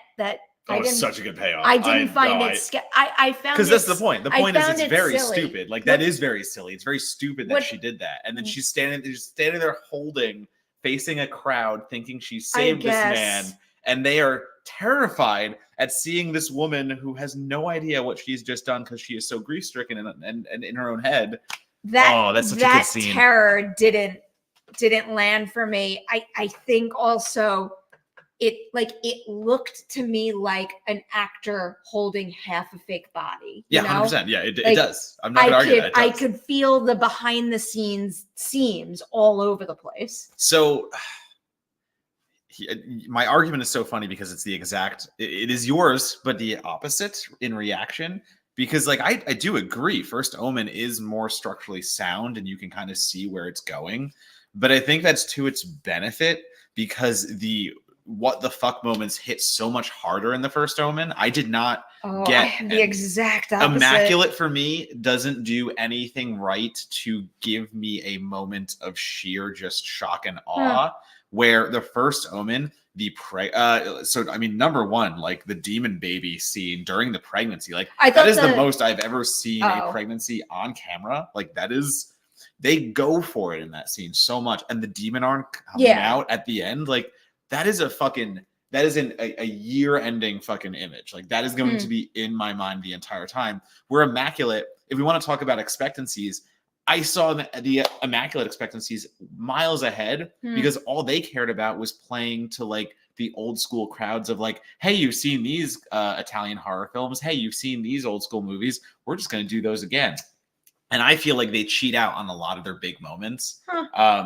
was such a good payoff. I didn't find it. I found, because that's the point. The point is it's very silly. Stupid. Like that is very silly. It's very stupid that she did that, and then she's standing there facing a crowd, thinking she saved this man. And they are terrified at seeing this woman who has no idea what she's just done because she is so grief-stricken and in her own head. That's such a good scene. Terror didn't land for me. I think also it looked to me like an actor holding half a fake body. Yeah, 100%. Yeah, it does. I'm not going to argue that. I could feel the behind the scenes seams all over the place. So my argument is so funny because it's it is yours, but the opposite in reaction. Because like I do agree, First Omen is more structurally sound and you can kind of see where it's going. But I think that's to its benefit because the what the fuck moments hit so much harder in the First Omen. I did not get the exact opposite. Immaculate for me doesn't do anything right to give me a moment of sheer just shock and awe. Where the First Omen, number one, like the demon baby scene during the pregnancy, like that is the most I've ever seen a pregnancy on camera. Like they go for it in that scene so much, and the demon arm coming out at the end, like that is a year-ending fucking image. Like that is going to be in my mind the entire time. Where Immaculate, if we want to talk about expectancies, I saw the Immaculate expectancies miles ahead because all they cared about was playing to like the old school crowds of like, hey, you've seen these Italian horror films. Hey, you've seen these old school movies. We're just going to do those again. And I feel like they cheat out on a lot of their big moments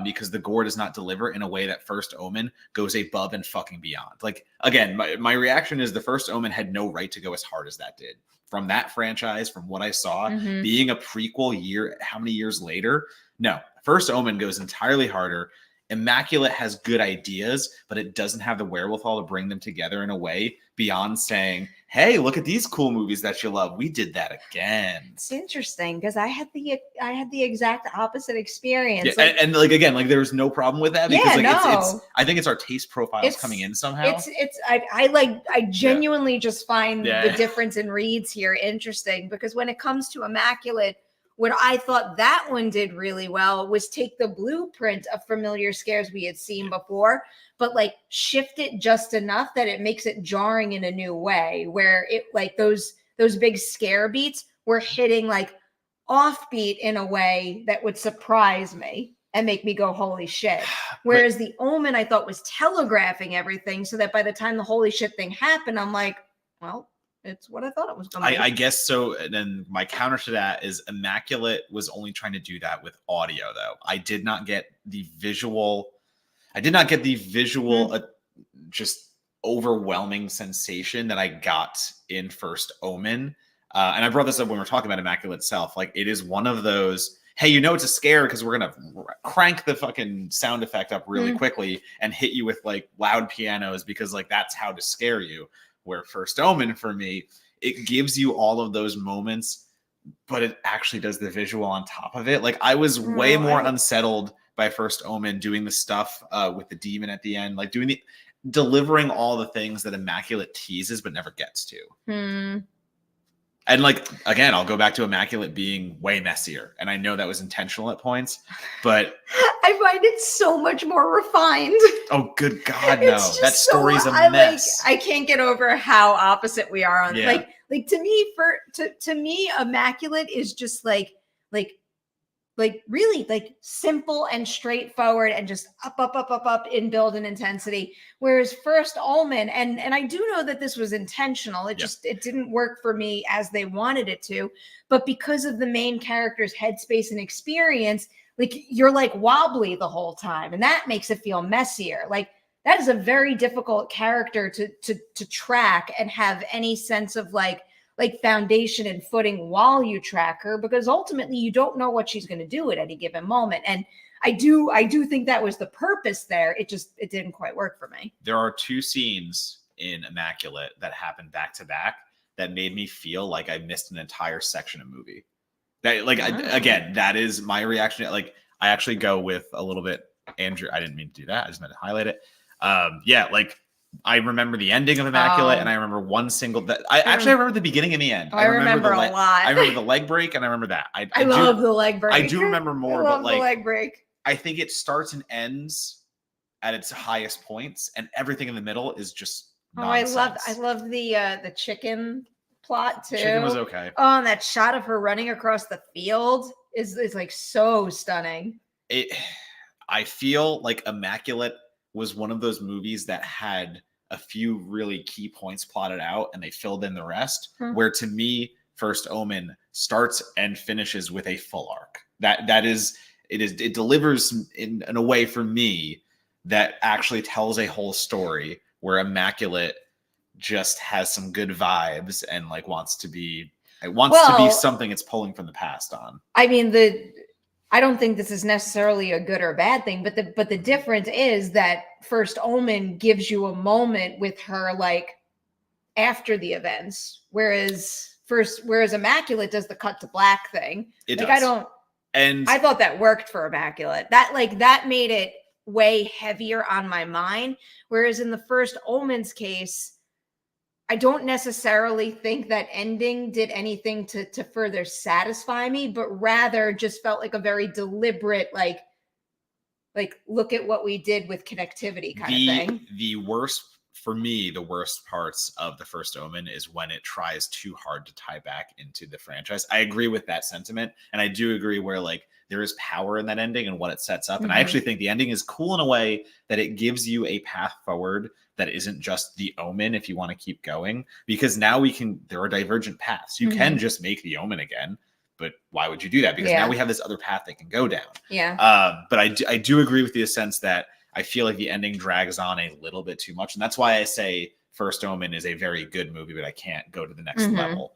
because the gore does not deliver in a way that First Omen goes above and fucking beyond. Like, again, my reaction is the First Omen had no right to go as hard as that did. From that franchise, from what I saw, being a prequel how many years later? No, First Omen goes entirely harder. Immaculate has good ideas, but it doesn't have the wherewithal to bring them together in a way beyond saying, hey, look at these cool movies that you love. We did that again. It's interesting because I had the exact opposite experience. Yeah, and like again, like there was no problem with that because it's I think it's our taste profiles coming in somehow. I genuinely just find the difference in reads here interesting because when it comes to Immaculate, what I thought that one did really well was take the blueprint of familiar scares we had seen before, but like shift it just enough that it makes it jarring in a new way, where it like those big scare beats were hitting like offbeat in a way that would surprise me and make me go, holy shit. Whereas the Omen I thought was telegraphing everything so that by the time the holy shit thing happened, I'm like, well, it's what I thought it was going to be. I guess so. And then my counter to that is Immaculate was only trying to do that with audio, though. I did not get the visual. Just overwhelming sensation that I got in First Omen. And I brought this up when we were talking about Immaculate itself. Like, it is one of those, hey, you know it's a scare because we're going to crank the fucking sound effect up really quickly and hit you with, like, loud pianos because, like, that's how to scare you. Where First Omen, for me, it gives you all of those moments, but it actually does the visual on top of it. Like, I was way more unsettled by First Omen doing the stuff with the demon at the end, like delivering all the things that Immaculate teases but never gets to. And like, again, I'll go back to Immaculate being way messier. And I know that was intentional at points, but I find it so much more refined. Oh, good God, no. That story's a mess. I can't get over how opposite we are on like to me, Immaculate is just like really like simple and straightforward and just up in build and intensity. Whereas First Omen, and I do know that this was intentional. It didn't work for me as they wanted it to, but because of the main character's headspace and experience, like you're like wobbly the whole time. And that makes it feel messier. Like that is a very difficult character to track and have any sense of like foundation and footing while you track her, because ultimately you don't know what she's going to do at any given moment. And I do think that was the purpose there. It didn't quite work for me. There are two scenes in Immaculate that happened back to back that made me feel like I missed an entire section of movie. That again, that is my reaction. Like I actually go with a little bit, Andrew. I didn't mean to do that. I just meant to highlight it. Like I remember the ending of Immaculate, and I remember one single. I remember the beginning and the end. I remember a lot. I remember the leg break, and I remember that. I love the leg break. I do remember more, but like the leg break. I think it starts and ends at its highest points, and everything in the middle is just nonsense. I love the chicken plot too. Chicken was okay. Oh, and that shot of her running across the field is like so stunning. I feel like Immaculate was one of those movies that had a few really key points plotted out and they filled in the rest, where to me, First Omen starts and finishes with a full arc. It delivers in a way for me that actually tells a whole story, where Immaculate just has some good vibes and like wants to be something it's pulling from the past on. I mean, I don't think this is necessarily a good or bad thing, but the difference is that First Omen gives you a moment with her like after the events, whereas Immaculate does the cut to black thing. I thought that worked for Immaculate. That made it way heavier on my mind. Whereas in the First Omen's case, I don't necessarily think that ending did anything to further satisfy me, but rather just felt like a very deliberate, like look at what we did with connectivity kind of thing. The worst parts of the First Omen is when it tries too hard to tie back into the franchise. I agree with that sentiment. And I do agree where like there is power in that ending and what it sets up. And I actually think the ending is cool in a way that it gives you a path forward that isn't just the Omen if you want to keep going, because now there are divergent paths. You can just make the Omen again. but why would you do that? Because now we have this other path they can go down. Yeah. But I do agree with the sense that I feel like the ending drags on a little bit too much. And that's why I say First Omen is a very good movie, but I can't go to the next level.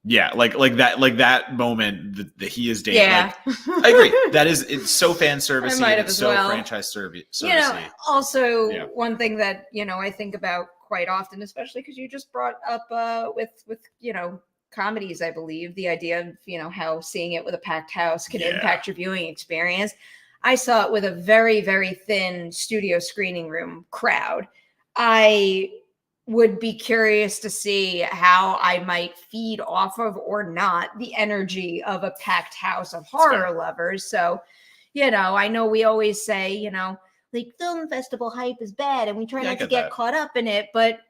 Yeah, like that moment that he is dating. Yeah. Like, I agree. It's so fan servicey and it's so franchise servicey. Also one thing that, I think about quite often, especially because you just brought up with comedies, I believe, the idea of, how seeing it with a packed house can impact your viewing experience. I saw it with a very, very thin studio screening room crowd. I would be curious to see how I might feed off of or not the energy of a packed house of horror lovers. So, I know we always say, like film festival hype is bad and we try not to get caught up in it, but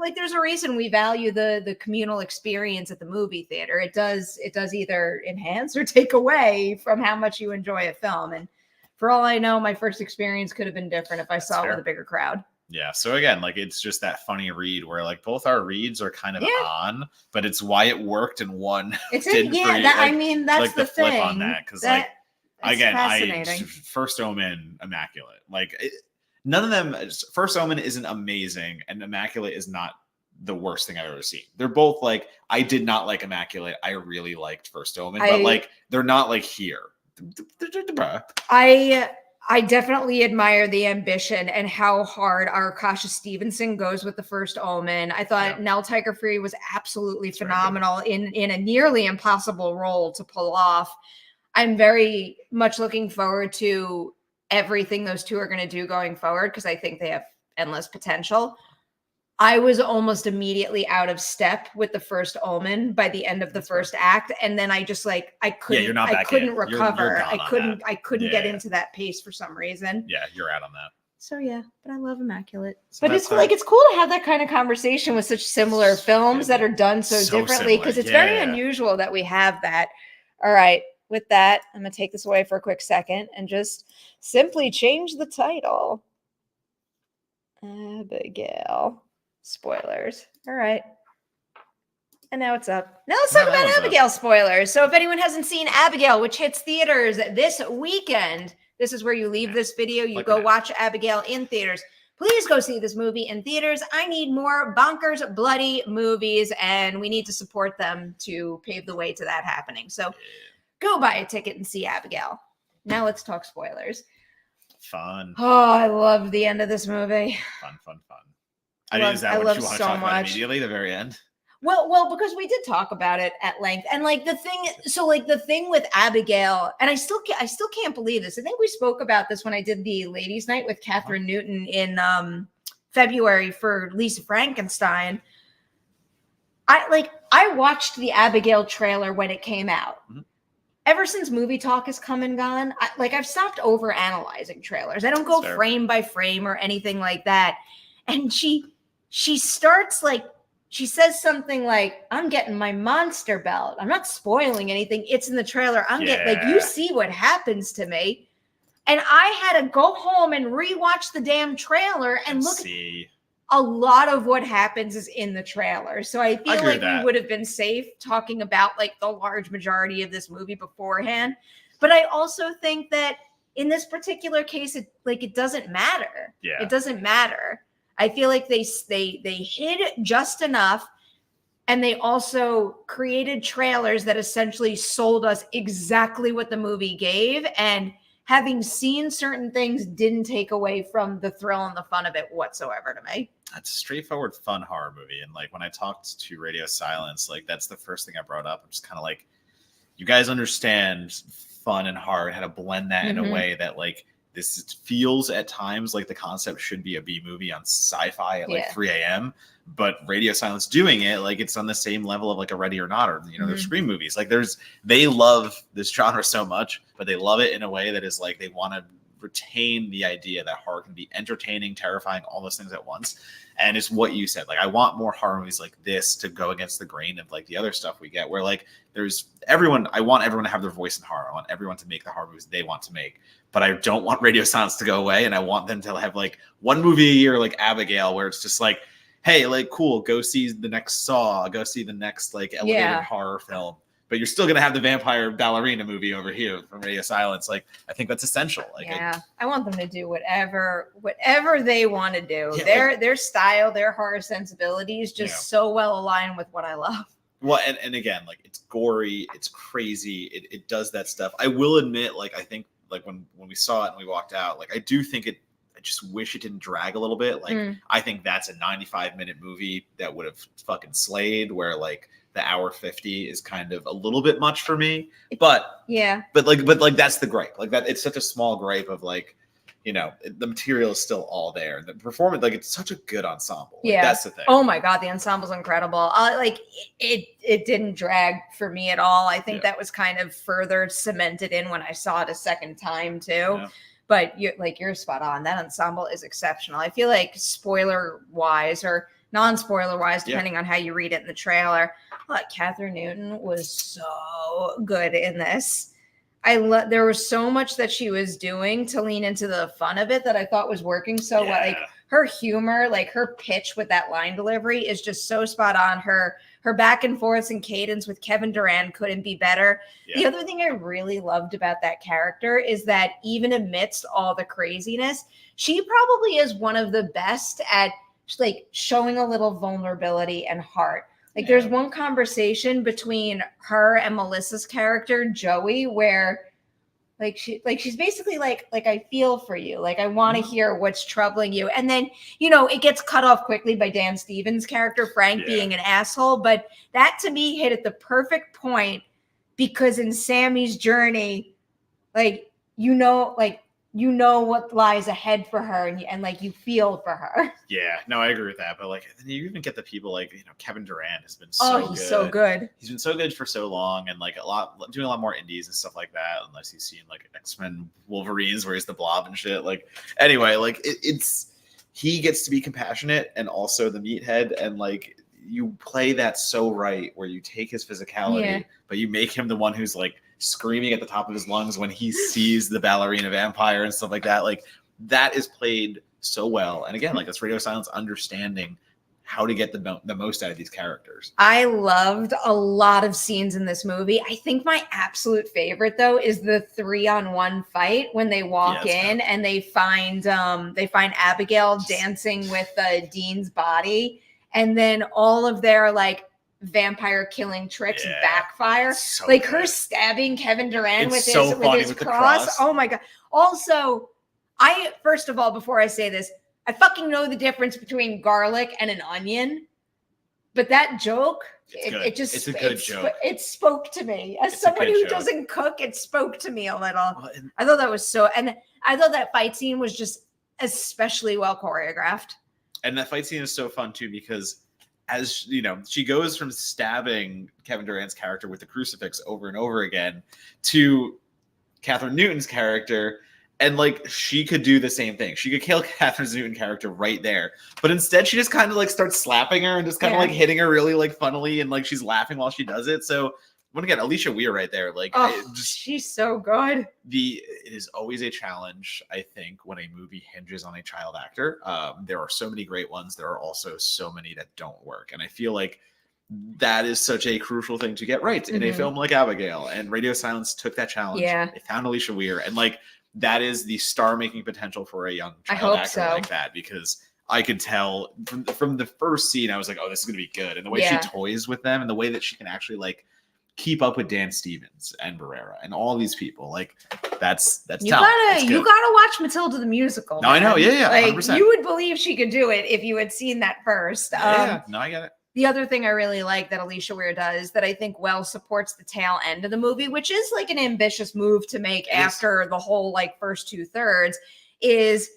like there's a reason we value the communal experience at the movie theater. It does either enhance or take away from how much you enjoy a film. And for all I know, my first experience could have been different if I saw it with a bigger crowd. Yeah. So again, like it's just that funny read where like both our reads are kind of on, but it's why it worked and one didn't. That's like the flip thing on that because again, First Omen, Immaculate. Like none of them. First Omen isn't amazing, and Immaculate is not the worst thing I've ever seen. They're both like I did not like Immaculate. I really liked First Omen, but like they're not like here. I definitely admire the ambition and how hard Arkasha Stevenson goes with the First Omen. I thought Nell Tiger-Free was absolutely phenomenal in a nearly impossible role to pull off. I'm very much looking forward to everything those two are going to do going forward because I think they have endless potential. I was almost immediately out of step with the First Omen by the end of the first act. And then I just I couldn't recover. I couldn't get into that pace for some reason. Yeah, you're out on that. So but I love Immaculate. But it's cool to have that kind of conversation with such similar films that are done so differently because it's very unusual that we have that. All right. With that, I'm going to take this away for a quick second and just simply change the title. Abigail. Spoilers. All right. And now it's up. Now let's talk about Abigail spoilers. So if anyone hasn't seen Abigail, which hits theaters this weekend, this is where you leave this video. You go watch Abigail in theaters. Please go see this movie in theaters. I need more bonkers, bloody movies, and we need to support them to pave the way to that happening. So go buy a ticket and see Abigail. Now let's talk spoilers. Fun. Oh, I love the end of this movie. Fun. Is that what you want to talk about immediately, the very end? Well, because we did talk about it at length, and the thing with Abigail, and I still can't believe this. I think we spoke about this when I did the ladies' night with Catherine Newton in February for Lisa Frankenstein. I watched the Abigail trailer when it came out. Mm-hmm. Ever since Movie Talk has come and gone, I've stopped over analyzing trailers. I don't go frame by frame or anything like that. And she starts she says something like, I'm getting my monster belt. I'm not spoiling anything. It's in the trailer. I'm getting you see what happens to me. And I had to go home and rewatch the damn trailer and look at a lot of what happens is in the trailer. So I feel like we would have been safe talking about the large majority of this movie beforehand. But I also think that in this particular case, it doesn't matter. Yeah. It doesn't matter. I feel like they hid just enough, and they also created trailers that essentially sold us exactly what the movie gave, and having seen certain things didn't take away from the thrill and the fun of it whatsoever to me. It's a straightforward, fun horror movie, and when I talked to Radio Silence, that's the first thing I brought up. I'm just kind of you guys understand fun and horror, and how to blend that in a way that this feels at times like the concept should be a B movie on sci-fi at 3 a.m. But Radio Silence doing it it's on the same level of a Ready or Not or their Scream movies. They love this genre so much, but they love it in a way that is they want to retain the idea that horror can be entertaining, terrifying, all those things at once. And it's what you said. I want more horror movies like this to go against the grain of the other stuff we get, where there's everyone. I want everyone to have their voice in horror. I want everyone to make the horror movies they want to make. But I don't want Radio Silence to go away, and I want them to have one movie a year like Abigail, where it's just hey, cool, go see the next Saw, go see the next elevated horror film. but you're still gonna have the vampire ballerina movie over here from Radio Silence. Like, I think that's essential. Like, yeah, I want them to do whatever they want to do. Yeah, Their style, their horror sensibilities, just so well aligned with what I love. Well, and again, like, it's gory, it's crazy, it does that stuff. I will admit, like, I think, like, when we saw it and we walked out, like, I do think I just wish it didn't drag a little bit. Like, I think that's a 95-minute movie that would have fucking slayed, where, like, the hour 50 is kind of a little bit much for me. But like that's the gripe. Like, that it's such a small gripe of, like, you know, the material is still all there. The performance, like, it's such a good ensemble. Like, that's the thing. Oh my God, the ensemble's incredible. Like, it didn't drag for me at all. I think that was kind of further cemented in when I saw it a second time too. Yeah. But you're spot on. That ensemble is exceptional. I feel like, spoiler wise or non-spoiler wise, depending on how you read it in the trailer, Catherine Newton was so good in this. There was so much that she was doing to lean into the fun of it that I thought was working so well. Like, her humor, like, her pitch with that line delivery is just so spot on. Her back and forths and cadence with Kevin Durant couldn't be better. Yeah. The other thing I really loved about that character is that even amidst all the craziness, she probably is one of the best at, like, showing a little vulnerability and heart. Like, there's one conversation between her and Melissa's character, Joey, where, like, she's basically like, I feel for you. Like, I want to hear what's troubling you. And then, you know, it gets cut off quickly by Dan Stevens' character, Frank, being an asshole. But that, to me, hit at the perfect point, because in Sammy's journey, like, you know what lies ahead for her, and like, you feel for her. Yeah, no, I agree with that. But, like, then you even get the people like, you know, Kevin Durant has been so good. He's been so good for so long, and, like, doing a lot more indies and stuff like that. Unless he's seen, like, X-Men Wolverines where he's the Blob and shit. Like, anyway, like, he gets to be compassionate and also the meathead, and, like, you play that so right, where you take his physicality, but you make him the one who's, like, screaming at the top of his lungs when he sees the ballerina vampire and stuff like that. Like, that is played so well. And again, like, that's Radio Silence understanding how to get the most out of these characters. I loved a lot of scenes in this movie. I think my absolute favorite, though, is the 3-on-1 fight when they walk in and they find Abigail dancing with Dean's body, and then all of their, like, vampire killing tricks backfire. So like, her stabbing Kevin Durant with his cross. Oh my God. Also, first of all, before I say this, I fucking know the difference between garlic and an onion, but that joke, it's a good joke. It spoke to me as someone who doesn't cook. It spoke to me a little. Well, I thought that was and I thought that fight scene was just especially well choreographed. And that fight scene is so fun too, because, as you know, she goes from stabbing Kevin Durant's character with the crucifix over and over again to Catherine Newton's character, and, like, she could do the same thing. She could kill Catherine Newton's character right there, but instead she just kind of, like, starts slapping her and just kind of like hitting her really, like, funnily, and, like, she's laughing while she does it. So, when again, Alicia Weir right there, like, she's so good. It is always a challenge, I think, when a movie hinges on a child actor. There are so many great ones. There are also so many that don't work. And I feel like that is such a crucial thing to get right in a film like Abigail. And Radio Silence took that challenge. Yeah. They found Alicia Weir. And, like, that is the star-making potential for a young child actor like that, because I could tell from the first scene, I was like, oh, this is going to be good. And the way she toys with them, and the way that she can actually, like, keep up with Dan Stevens and Barrera and all these people, like, that's you gotta watch Matilda the musical. No, man. I know, yeah, like 100%. You would believe she could do it if you had seen that first. No, I get it. The other thing I really like that Alicia Weir does that I think well supports the tail end of the movie, which is, like, an ambitious move to make after the whole, like, first 2/3, is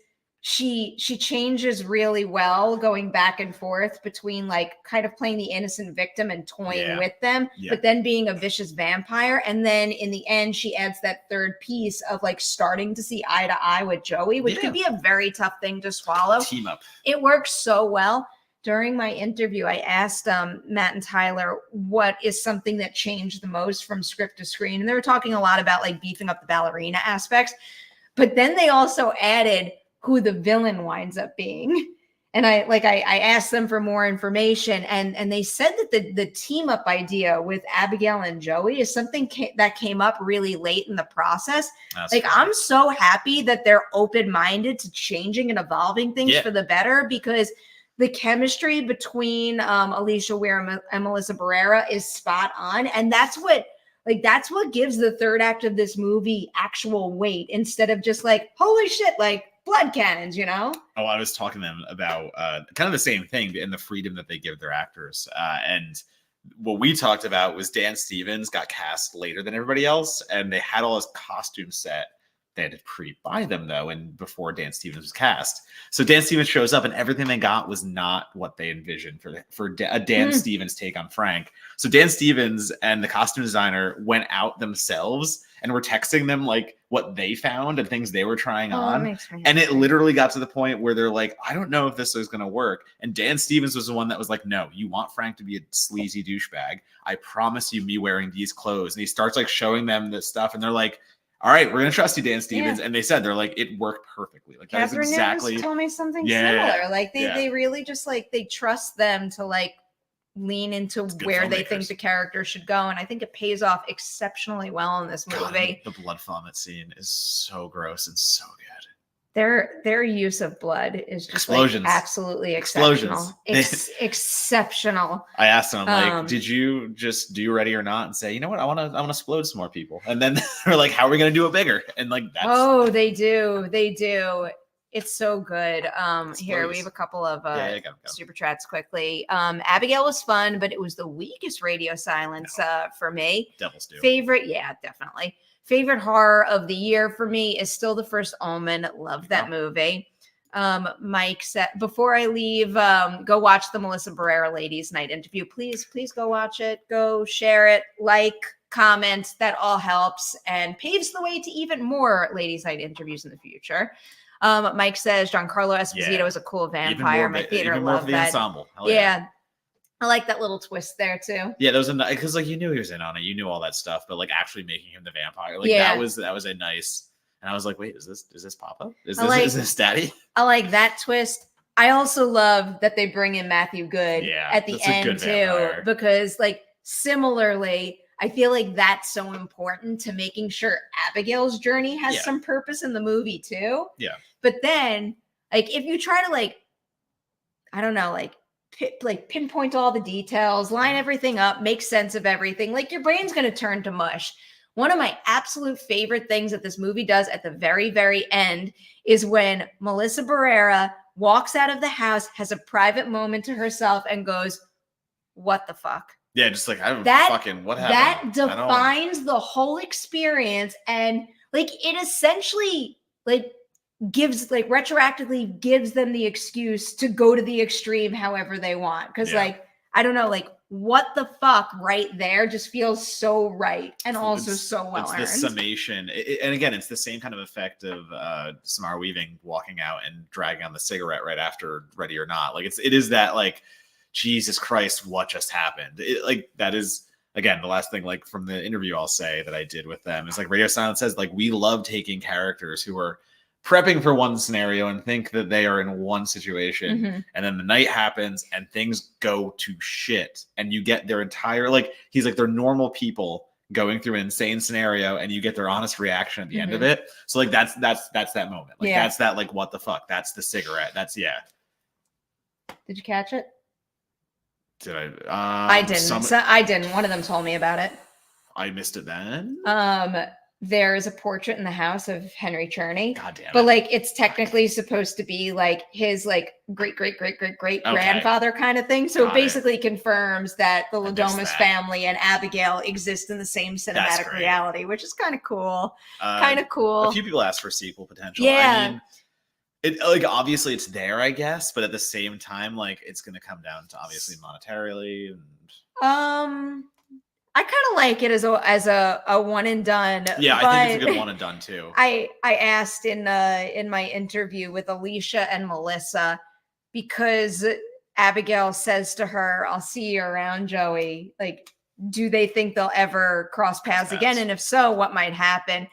she changes really well, going back and forth between, like, kind of playing the innocent victim and toying with them, but then being a vicious vampire. And then in the end, she adds that third piece of, like, starting to see eye to eye with Joey, which could be a very tough thing to swallow. Team up. It works so well. During my interview, I asked Matt and Tyler what is something that changed the most from script to screen. And they were talking a lot about, like, beefing up the ballerina aspects. But then they also added who the villain winds up being. And I asked them for more information, and they said that the team up idea with Abigail and Joey is something that came up really late in the process. That's like, funny. I'm so happy that they're open-minded to changing and evolving things for the better, because the chemistry between Alicia Weir and Melissa Barrera is spot on. And that's what gives the third act of this movie actual weight, instead of just like, holy shit, like blood cannons, you know? Oh, I was talking to them about kind of the same thing and the freedom that they give their actors. And what we talked about was Dan Stevens got cast later than everybody else, and they had all his costumes set. They had to pre-buy them, though, and before Dan Stevens was cast. So Dan Stevens shows up, and everything they got was not what they envisioned for a Dan Stevens take on Frank. So Dan Stevens and the costume designer went out themselves and were texting them like what they found and things they were trying on. And it literally got to the point where they're like, I don't know if this is going to work. And Dan Stevens was the one that was like, no, you want Frank to be a sleazy douchebag. I promise you me wearing these clothes. And he starts like showing them this stuff, and they're like, all right, we're gonna trust you, Dan Stevens. And they said, they're like, it worked perfectly. Like, that's exactly. Told me something similar. Like they really just like, they trust them to like lean into where they think the character should go, and I think it pays off exceptionally well in this movie. The blood vomit scene is so gross and so good. Their use of blood is just explosions, like absolutely exceptional. Exceptional. I asked them, like, did you just do Ready or Not and say, you know what, I want to explode some more people? And then they're like, how are we going to do it bigger? And like, that's they do. It's so good. Here we have a couple of super chats quickly. Abigail was fun, but it was the weakest radio silence for me. Devil's Due. Favorite, definitely. Favorite horror of the year for me is still The First Omen. Love that movie. Mike said, before I leave, go watch the Melissa Barrera Ladies Night interview. Please go watch it. Go share it, like, comment. That all helps and paves the way to even more Ladies Night interviews in the future. Mike says Giancarlo Esposito is a cool vampire. My theater loved that. Ensemble. I like that little twist there too. Yeah, that was because like you knew he was in on it, you knew all that stuff, but like actually making him the vampire, like that was a nice. And I was like, wait, is this Papa? Is this Daddy? I like that twist. I also love that they bring in Matthew Good at the end too, because like similarly, I feel like that's so important to making sure Abigail's journey has some purpose in the movie too. Yeah. But then, like, if you try to like, I don't know, like pinpoint all the details, line everything up, make sense of everything, like your brain's going to turn to mush. One of my absolute favorite things that this movie does at the very, very end is when Melissa Barrera walks out of the house, has a private moment to herself, and goes, "What the fuck?" Yeah, just like, I don't fucking, what happened? That defines the whole experience, and like it essentially like gives like retroactively gives them the excuse to go to the extreme however they want. Because like, I don't know, like what the fuck right there just feels so right and also so well earned. It's the summation. And again, it's the same kind of effect of Samara Weaving walking out and dragging on the cigarette right after Ready or Not. Like it is that like, Jesus Christ, what just happened? Like that is, again, the last thing like from the interview I'll say that I did with them is like Radio Silence says, like, we love taking characters who are prepping for one scenario and think that they are in one situation, and then the night happens and things go to shit, and you get their entire, like, he's like, they're normal people going through an insane scenario, and you get their honest reaction at the end of it. So like that's that moment. Like that's that, like, what the fuck? That's the cigarette. That's Did you catch it? Did I didn't. I didn't. One of them told me about it. I missed it then. There is a portrait in the house of Henry Czerny. God damn it. But like it's technically supposed to be like his like great grandfather kind of thing. So it basically confirms that the Ladomas family and Abigail exist in the same cinematic reality, which is kind of cool. A few people asked for sequel potential. Yeah. I mean, it like obviously it's there, I guess, but at the same time, like it's gonna come down to obviously monetarily and I kind of like it as a one and done. Yeah, I think it's a good one and done too. I asked in my interview with Alicia and Melissa, because Abigail says to her, "I'll see you around, Joey." Like, do they think they'll ever cross paths again? And if so, what might happen?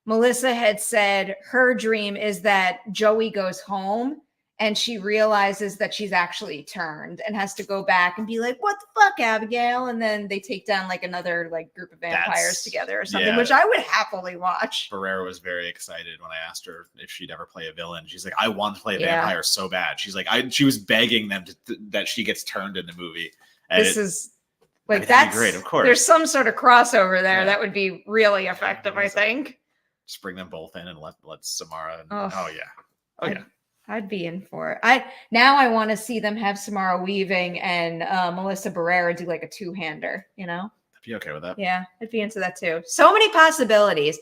Melissa had said her dream is that Joey goes home and she realizes that she's actually turned and has to go back and be like, what the fuck, Abigail? And then they take down like another like group of vampires together or something, which I would happily watch. Ferrera was very excited when I asked her if she'd ever play a villain. She's like, I want to play a vampire so bad. She's like, she was begging them that she gets turned in the movie. And this is like, that's great, of course. There's some sort of crossover there that would be really effective, I think. Just bring them both in and let Samara. I'd be in for it. I want to see them have Samara Weaving and Melissa Barrera do like a two-hander, you know? I'd be okay with that. Yeah, I'd be into that too. So many possibilities.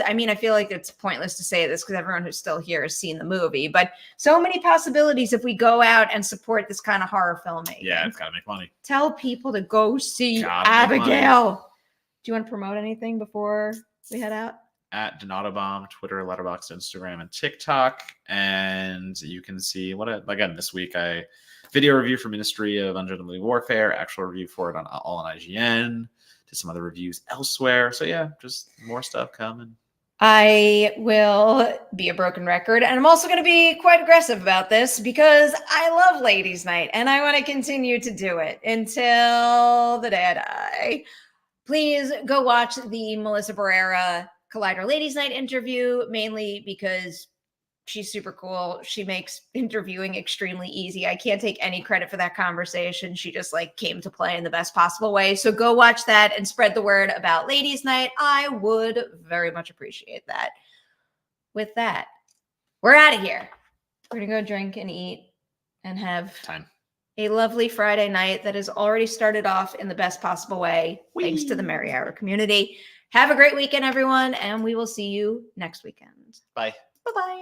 I mean, I feel like it's pointless to say this because everyone who's still here has seen the movie, but so many possibilities if we go out and support this kind of horror filmmaking. Yeah, it's got to make money. Tell people to go see Abigail. Do you want to promote anything before we head out? At Donatobomb, Twitter, Letterboxd, Instagram, and TikTok. And you can see again, this week I video review for Ministry of Ungentlemanly Warfare, actual review for it all on IGN, to some other reviews elsewhere. So yeah, just more stuff coming. I will be a broken record, and I'm also going to be quite aggressive about this because I love Ladies' Night, and I want to continue to do it until the day I die. Please go watch the Melissa Barrera Collider Ladies' Night interview, mainly because she's super cool. She makes interviewing extremely easy. I can't take any credit for that conversation. She just like came to play in the best possible way. So go watch that and spread the word about Ladies' Night. I would very much appreciate that. With that, we're out of here. We're going to go drink and eat and have a lovely Friday night that has already started off in the best possible way. Whee! Thanks to the Merri Hour community. Have a great weekend, everyone, and we will see you next weekend. Bye. Bye-bye.